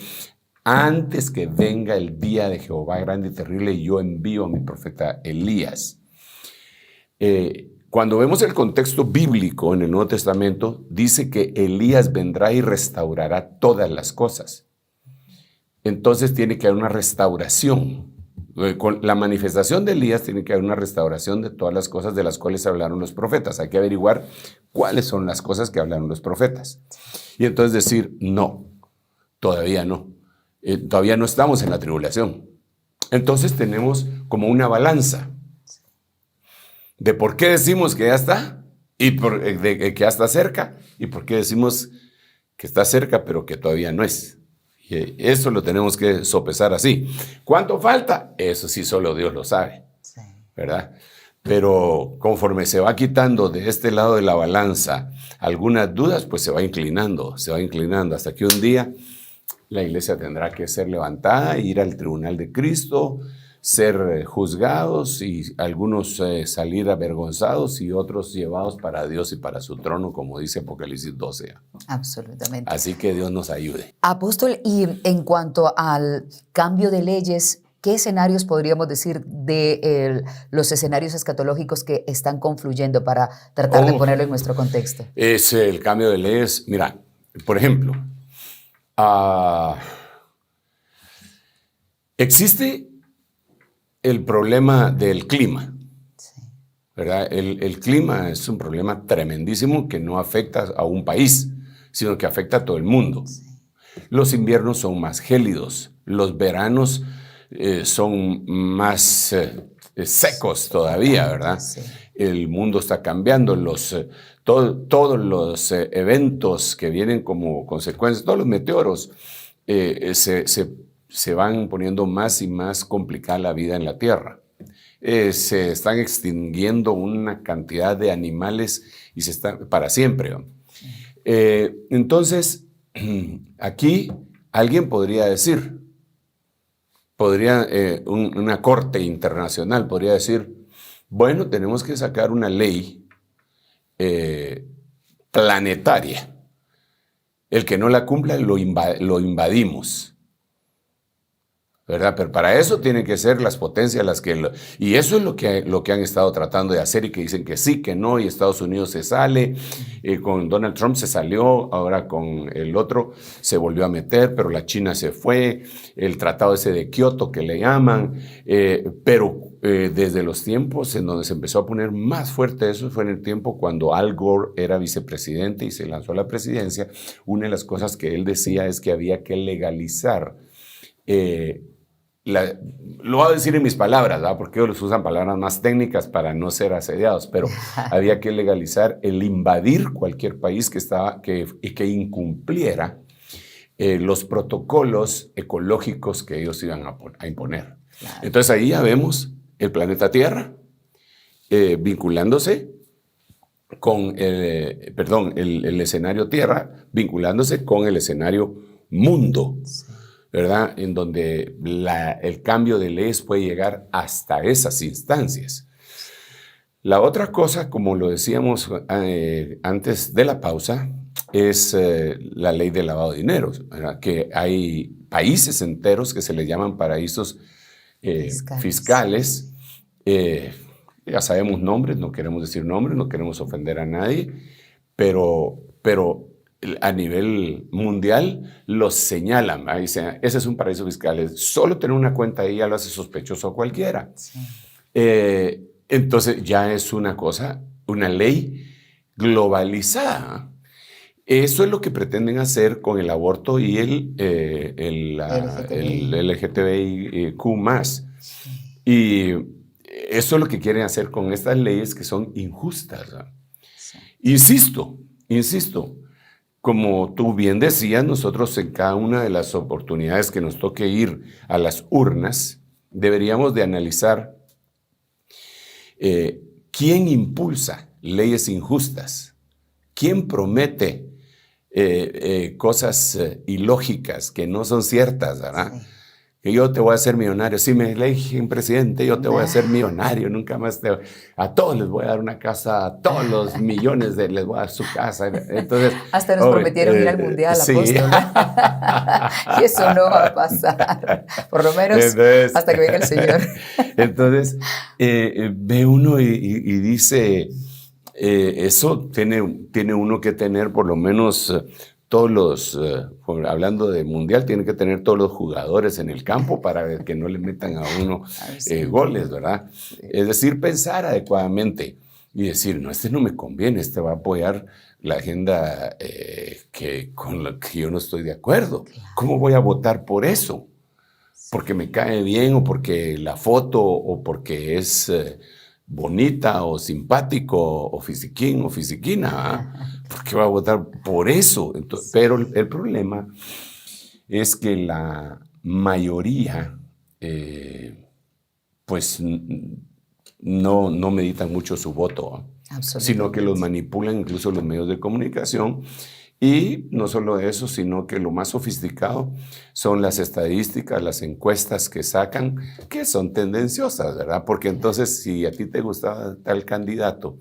antes que venga el día de Jehová grande y terrible, yo envío a mi profeta Elías. Cuando vemos el contexto bíblico en el Nuevo Testamento, dice que Elías vendrá y restaurará todas las cosas. Entonces tiene que haber una restauración. Con la manifestación de Elías tiene que haber una restauración de todas las cosas de las cuales hablaron los profetas. Hay que averiguar cuáles son las cosas que hablaron los profetas. Y entonces decir, no, todavía no. Todavía no estamos en la tribulación. Entonces tenemos como una balanza de por qué decimos que ya está y que ya está cerca y por qué decimos que está cerca pero que todavía no es. Y eso lo tenemos que sopesar así. ¿Cuánto falta? Eso sí solo Dios lo sabe, ¿verdad? Pero conforme se va quitando de este lado de la balanza algunas dudas, pues se va inclinando hasta que un día la iglesia tendrá que ser levantada, ir al tribunal de Cristo, ser juzgados y algunos salir avergonzados y otros llevados para Dios y para su trono, como dice Apocalipsis 12. Absolutamente. Así que Dios nos ayude. Apóstol, y en cuanto al cambio de leyes, ¿qué escenarios podríamos decir de los escenarios escatológicos que están confluyendo para tratar de ponerlo en nuestro contexto? Es el cambio de leyes. Mira, por ejemplo, existe el problema del clima, ¿verdad? El clima es un problema tremendísimo que no afecta a un país, sino que afecta a todo el mundo. Los inviernos son más gélidos, los veranos son más secos todavía, ¿verdad? Sí. El mundo está cambiando, todos los eventos que vienen como consecuencia, todos los meteoros se van poniendo más y más complicada la vida en la Tierra. Se están extinguiendo una cantidad de animales y se están para siempre. Entonces, aquí alguien podría decir, una corte internacional podría decir, bueno, tenemos que sacar una ley planetaria. El que no la cumpla lo invadimos. ¿Verdad? Pero para eso tienen que ser las potencias las que... Y eso es lo que han estado tratando de hacer y que dicen que sí, que no, y Estados Unidos se sale, con Donald Trump se salió, ahora con el otro se volvió a meter, pero la China se fue, el tratado ese de Kioto que le llaman, pero desde los tiempos en donde se empezó a poner más fuerte eso fue en el tiempo cuando Al Gore era vicepresidente y se lanzó a la presidencia. Una de las cosas que él decía es que había que legalizar lo voy a decir en mis palabras, ¿verdad? Porque ellos usan palabras más técnicas para no ser asediados, pero había que legalizar el invadir cualquier país que incumpliera los protocolos ecológicos que ellos iban a imponer. Claro. Entonces ahí ya vemos el planeta Tierra vinculándose con el escenario Tierra vinculándose con el escenario mundo. Sí. ¿Verdad? En donde el cambio de leyes puede llegar hasta esas instancias. La otra cosa, como lo decíamos antes de la pausa, es la ley del lavado de dinero, ¿verdad? Que hay países enteros que se les llaman paraísos fiscales. Ya sabemos nombres, no queremos decir nombres, no queremos ofender a nadie, pero a nivel mundial los señalan, ¿verdad? Dicen, ese es un paraíso fiscal. Solo tener una cuenta ahí ya lo hace sospechoso a cualquiera. Sí. Entonces ya es una cosa, una ley globalizada. Eso es lo que pretenden hacer con el aborto y el LGTBIQ+. Sí. Y eso es lo que quieren hacer con estas leyes que son injustas, ¿verdad? Sí. Insisto, como tú bien decías, nosotros en cada una de las oportunidades que nos toque ir a las urnas, deberíamos de analizar quién impulsa leyes injustas ¿Quién promete cosas ilógicas que no son ciertas, ¿verdad? Sí. Que yo te voy a hacer millonario. Si me eligen presidente, yo te voy a hacer millonario. Nunca más a todos les voy a dar una casa, a todos los millones les voy a dar su casa. Entonces, hasta nos prometieron ir al mundial, sí. apóstol. Y eso no va a pasar. Por lo menos entonces, hasta que venga el Señor. Entonces, ve uno y dice, eso tiene uno que tener por lo menos todos los, hablando de mundial, tiene que tener todos los jugadores en el campo para que no le metan a uno goles, ¿verdad? Sí. Es decir, pensar adecuadamente y decir, no, este no me conviene, este va a apoyar la agenda con la que yo no estoy de acuerdo. Claro. ¿Cómo voy a votar por eso? ¿Porque me cae bien o porque la foto o porque es bonita o simpático o fisiquín o fisiquina? ¿Por qué va a votar por eso? Entonces, pero el problema es que la mayoría pues no meditan mucho su voto, sino que los manipulan incluso los medios de comunicación. Y no solo eso, sino que lo más sofisticado son las estadísticas, las encuestas que sacan, que son tendenciosas, ¿verdad? Porque entonces, si a ti te gustaba tal candidato,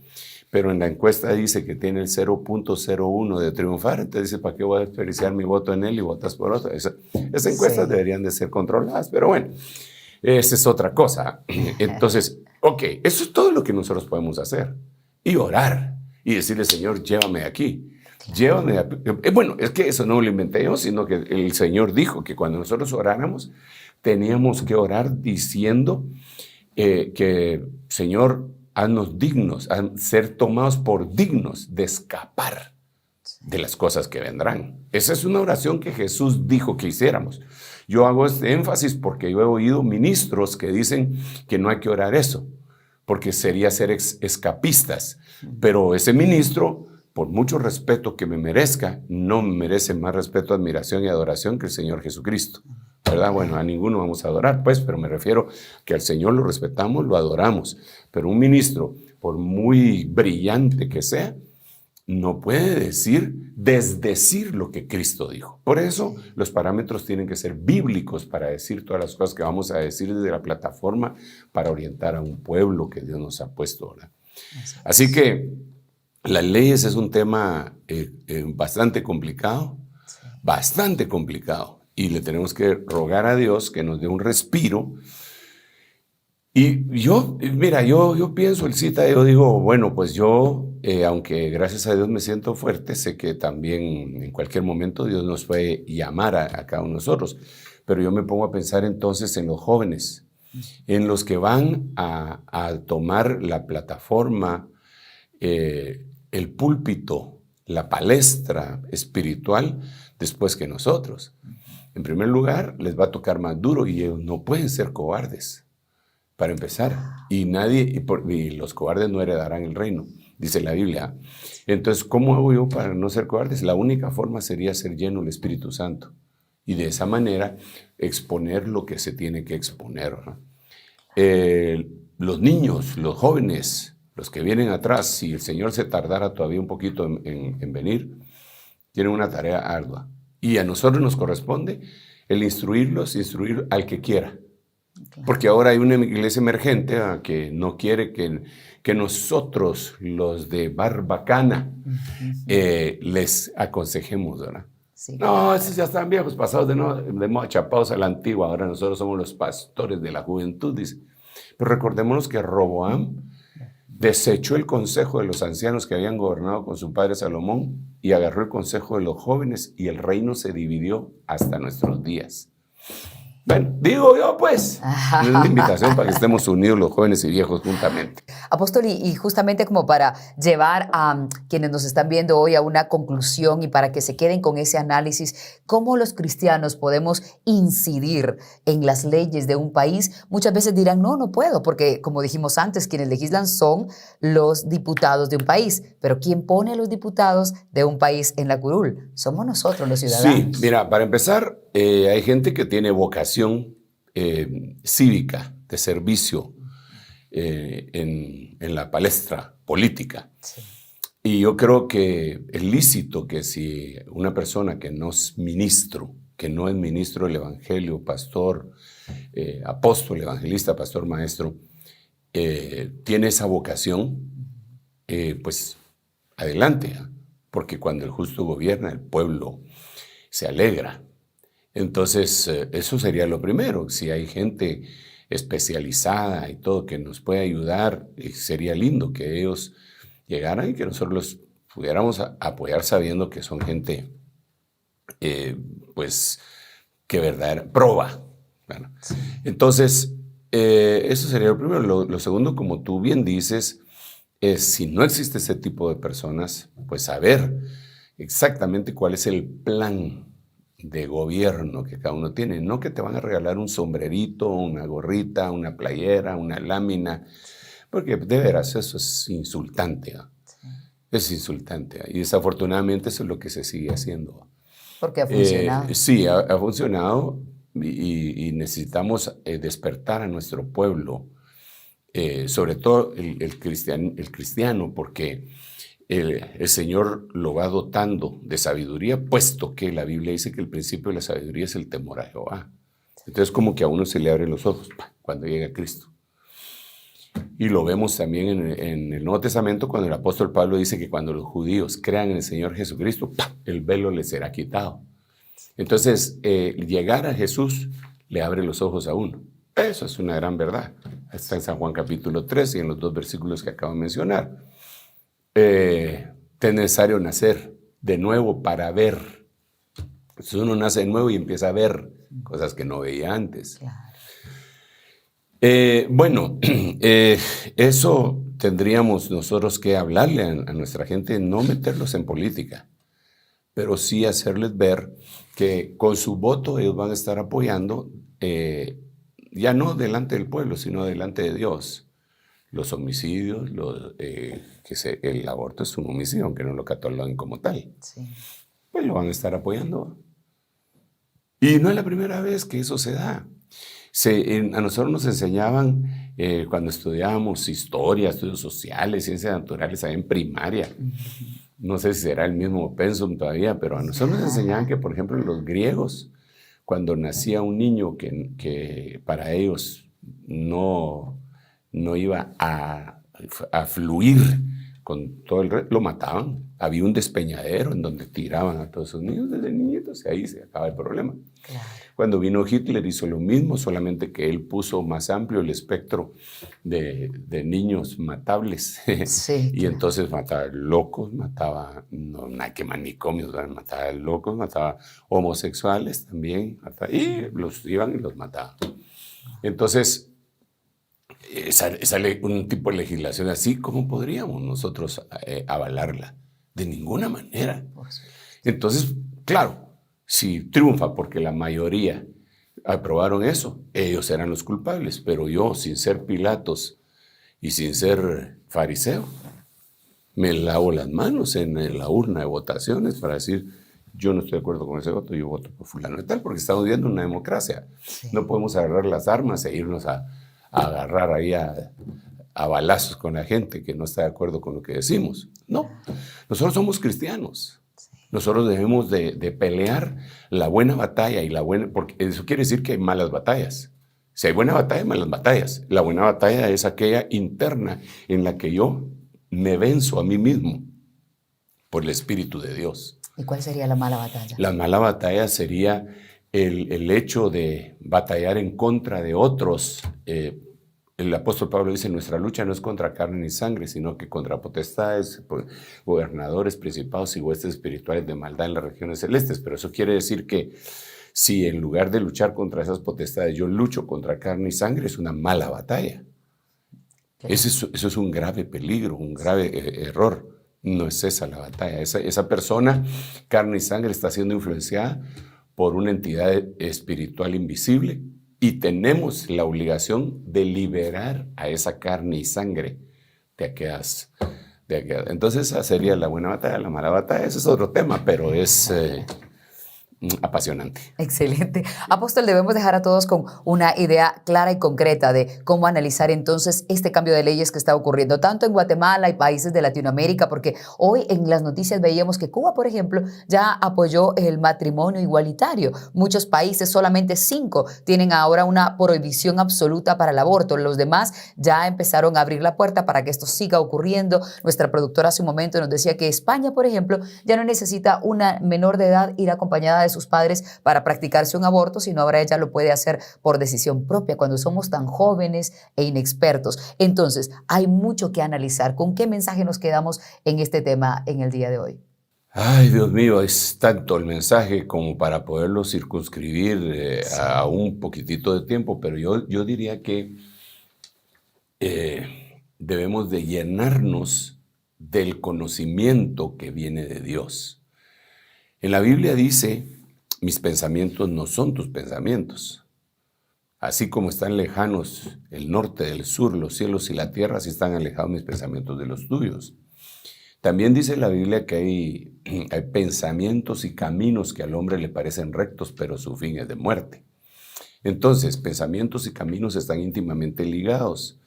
pero en la encuesta dice que tiene el 0.01 de triunfar, entonces dice, ¿para qué voy a desperdiciar mi voto en él y votas por otro? Esas encuestas deberían de ser controladas, pero bueno, esa es otra cosa. Entonces, ok, eso es todo lo que nosotros podemos hacer. Y orar, y decirle, Señor, llévame aquí. Llévame bueno, es que eso no lo inventé yo, sino que el Señor dijo que cuando nosotros oráramos, teníamos que orar diciendo que, Señor, haznos dignos, ser tomados por dignos de escapar de las cosas que vendrán. Esa es una oración que Jesús dijo que hiciéramos. Yo hago este énfasis porque yo he oído ministros que dicen que no hay que orar eso, porque sería ser escapistas. Pero ese ministro, por mucho respeto que me merezca, no me merece más respeto, admiración y adoración que el Señor Jesucristo, ¿verdad? Bueno, a ninguno vamos a adorar, pues, pero me refiero que al Señor lo respetamos, lo adoramos. Pero un ministro, por muy brillante que sea, no puede desdecir lo que Cristo dijo. Por eso los parámetros tienen que ser bíblicos para decir todas las cosas que vamos a decir desde la plataforma para orientar a un pueblo que Dios nos ha puesto, ¿verdad? Así que las leyes es un tema bastante complicado, y le tenemos que rogar a Dios que nos dé un respiro. Y yo pienso, yo digo, bueno, pues yo, aunque gracias a Dios me siento fuerte, sé que también en cualquier momento Dios nos puede llamar a cada uno de nosotros, pero yo me pongo a pensar entonces en los jóvenes, en los que van a tomar la plataforma, el púlpito, la palestra espiritual después que nosotros. En primer lugar, les va a tocar más duro y ellos no pueden ser cobardes, para empezar. Y los cobardes no heredarán el reino, dice la Biblia. Entonces, ¿cómo hago yo para no ser cobardes? La única forma sería ser lleno del Espíritu Santo y de esa manera exponer lo que se tiene que exponer, ¿no? Los niños, los jóvenes, los que vienen atrás, si el Señor se tardara todavía un poquito en venir, tienen una tarea ardua. Y a nosotros nos corresponde el instruir al que quiera. Porque ahora hay una iglesia emergente que no quiere que nosotros, los de Barbacana, les aconsejemos, ¿verdad? Sí. No, esos ya están viejos, pasados de moda, chapados a la antigua. Ahora nosotros somos los pastores de la juventud, dice. Pero recordémonos que Roboam desechó el consejo de los ancianos que habían gobernado con su padre Salomón y agarró el consejo de los jóvenes y el reino se dividió hasta nuestros días. Bueno, digo yo pues, es una invitación para que estemos unidos los jóvenes y viejos juntamente. Apóstol, y justamente como para llevar a quienes nos están viendo hoy a una conclusión y para que se queden con ese análisis, ¿cómo los cristianos podemos incidir en las leyes de un país? Muchas veces dirán, no puedo, porque como dijimos antes, quienes legislan son los diputados de un país, pero ¿quién pone a los diputados de un país en la curul? Somos nosotros los ciudadanos. Sí, mira, para empezar, hay gente que tiene vocación cívica, de servicio en la palestra política. Sí. Y yo creo que es lícito que si una persona que no es ministro del Evangelio, pastor, apóstol, evangelista, pastor, maestro, tiene esa vocación, pues adelante, ¿eh? Porque cuando el justo gobierna, el pueblo se alegra. Entonces, eso sería lo primero. Si hay gente especializada y todo que nos puede ayudar, sería lindo que ellos llegaran y que nosotros los pudiéramos apoyar sabiendo que son gente, pues, que verdad proba. Bueno, entonces, eso sería lo primero. Lo segundo, como tú bien dices, es si no existe ese tipo de personas, pues saber exactamente cuál es el plan de gobierno que cada uno tiene. No que te van a regalar un sombrerito, una gorrita, una playera, una lámina, porque de veras eso es insultante. ¿No? Sí. Es insultante. Y desafortunadamente eso es lo que se sigue haciendo. Porque ha funcionado. Sí, ha funcionado y necesitamos despertar a nuestro pueblo, sobre todo el cristiano, porque el Señor lo va dotando de sabiduría, puesto que la Biblia dice que el principio de la sabiduría es el temor a Jehová. Entonces como que a uno se le abren los ojos cuando llega Cristo. Y lo vemos también en el Nuevo Testamento cuando el apóstol Pablo dice que cuando los judíos crean en el Señor Jesucristo, el velo les será quitado. Entonces, llegar a Jesús le abre los ojos a uno. Eso es una gran verdad. Está en San Juan capítulo 3 y en los 2 versículos que acabo de mencionar. Es necesario nacer de nuevo para ver. Entonces uno nace de nuevo y empieza a ver cosas que no veía antes. Claro. Bueno, eso tendríamos nosotros que hablarle a nuestra gente, no meterlos en política, pero sí hacerles ver que con su voto ellos van a estar apoyando, ya no delante del pueblo, sino delante de Dios. Los homicidios, el aborto es un homicidio, aunque no lo cataloguen como tal. Sí. Pues lo van a estar apoyando. Y no es la primera vez que eso se da. A nosotros nos enseñaban, cuando estudiábamos historia, estudios sociales, ciencias naturales, ahí en primaria. No sé si será el mismo pensum todavía, pero a nosotros nos enseñaban que, por ejemplo, los griegos, cuando nacía un niño que para ellos no iba a fluir con todo el resto, lo mataban. Había un despeñadero en donde tiraban a todos esos niños desde niñitos y ahí se acaba el problema. Claro. Cuando vino Hitler hizo lo mismo, solamente que él puso más amplio el espectro de niños matables. Sí, Y entonces mataba locos, mataba, no nada que manicomios, mataba locos, mataba homosexuales también, y los iban y los mataban. Entonces, sale un tipo de legislación así, ¿cómo podríamos nosotros avalarla? De ninguna manera. Entonces, claro, si triunfa porque la mayoría aprobaron eso, ellos eran los culpables, pero yo, sin ser Pilatos y sin ser fariseo, me lavo las manos en la urna de votaciones para decir, yo no estoy de acuerdo con ese voto, yo voto por fulano y tal, porque estamos viviendo una democracia. Sí. No podemos agarrar las armas e irnos a agarrar ahí a balazos con la gente que no está de acuerdo con lo que decimos. No, nosotros somos cristianos. Nosotros debemos de pelear la buena batalla porque eso quiere decir que hay malas batallas. Si hay buena batalla, hay malas batallas. La buena batalla es aquella interna en la que yo me venzo a mí mismo por el Espíritu de Dios. ¿Y cuál sería la mala batalla? La mala batalla sería el hecho de batallar en contra de otros. El apóstol Pablo dice, nuestra lucha no es contra carne ni sangre, sino que contra potestades, gobernadores, principados y huestes espirituales de maldad en las regiones celestes. Pero eso quiere decir que si en lugar de luchar contra esas potestades yo lucho contra carne y sangre, es una mala batalla. Eso es un grave peligro, un grave error. No es esa la batalla. Esa persona, carne y sangre, está siendo influenciada por una entidad espiritual invisible. Y tenemos la obligación de liberar a esa carne y sangre de aquellas. Entonces esa sería la buena batalla. La mala batalla, ese es otro tema, pero es apasionante. Excelente. Apóstol, debemos dejar a todos con una idea clara y concreta de cómo analizar entonces este cambio de leyes que está ocurriendo tanto en Guatemala y países de Latinoamérica, porque hoy en las noticias veíamos que Cuba, por ejemplo, ya apoyó el matrimonio igualitario. Muchos países, solamente 5, tienen ahora una prohibición absoluta para el aborto. Los demás ya empezaron a abrir la puerta para que esto siga ocurriendo. Nuestra productora hace un momento nos decía que España, por ejemplo, ya no necesita una menor de edad ir acompañada de sus padres para practicarse un aborto, sino ahora ella lo puede hacer por decisión propia cuando somos tan jóvenes e inexpertos. Entonces, hay mucho que analizar. ¿Con qué mensaje nos quedamos en este tema en el día de hoy? Ay, Dios mío, es tanto el mensaje como para poderlo circunscribir a un poquitito de tiempo, pero yo diría que debemos de llenarnos del conocimiento que viene de Dios. En la Biblia dice, mis pensamientos no son tus pensamientos. Así como están lejanos el norte del sur, los cielos y la tierra, así están alejados mis pensamientos de los tuyos. También dice la Biblia que hay pensamientos y caminos que al hombre le parecen rectos, pero su fin es de muerte. Entonces, pensamientos y caminos están íntimamente ligados.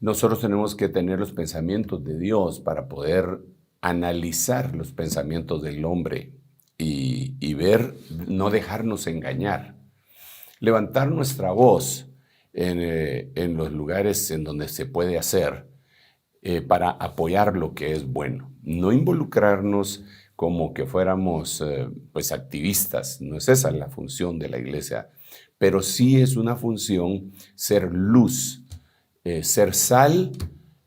Nosotros tenemos que tener los pensamientos de Dios para poder analizar los pensamientos del hombre y ver, no dejarnos engañar. Levantar nuestra voz en los lugares en donde se puede hacer para apoyar lo que es bueno. No involucrarnos como que fuéramos pues activistas, no es esa la función de la iglesia, pero sí es una función ser luz, ser sal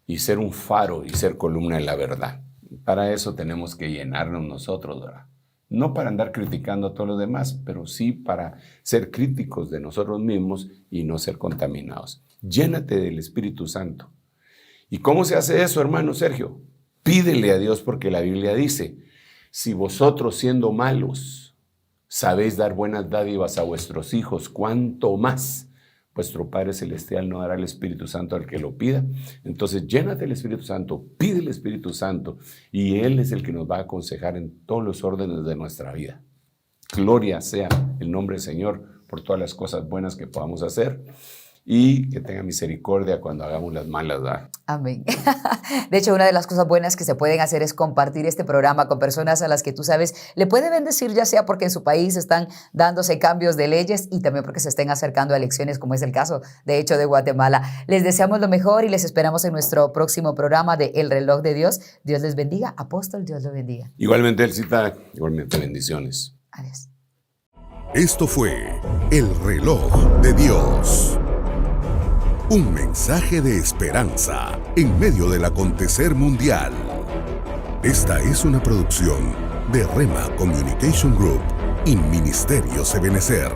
y ser un faro y ser columna de la verdad. Para eso tenemos que llenarnos nosotros, ¿verdad? No para andar criticando a todos los demás, pero sí para ser críticos de nosotros mismos y no ser contaminados. Llénate del Espíritu Santo. ¿Y cómo se hace eso, hermano Sergio? Pídele a Dios, porque la Biblia dice, si vosotros siendo malos sabéis dar buenas dádivas a vuestros hijos, ¿cuánto más vuestro Padre Celestial no dará el Espíritu Santo al que lo pida? Entonces, llénate del Espíritu Santo, pide el Espíritu Santo, y Él es el que nos va a aconsejar en todos los órdenes de nuestra vida. Gloria sea el nombre del Señor por todas las cosas buenas que podamos hacer, y que tenga misericordia cuando hagamos las malas, ¿verdad? Amén. De hecho, una de las cosas buenas que se pueden hacer es compartir este programa con personas a las que tú sabes le puede bendecir, ya sea porque en su país están dándose cambios de leyes y también porque se estén acercando a elecciones, como es el caso, de hecho, de Guatemala. Les deseamos lo mejor y les esperamos en nuestro próximo programa de El Reloj de Dios. Dios les bendiga. Apóstol, Dios lo bendiga. Igualmente, Elcita, igualmente bendiciones. Adiós. Esto fue El Reloj de Dios. Un mensaje de esperanza en medio del acontecer mundial. Esta es una producción de Rema Communication Group y Ministerios Ebenezer.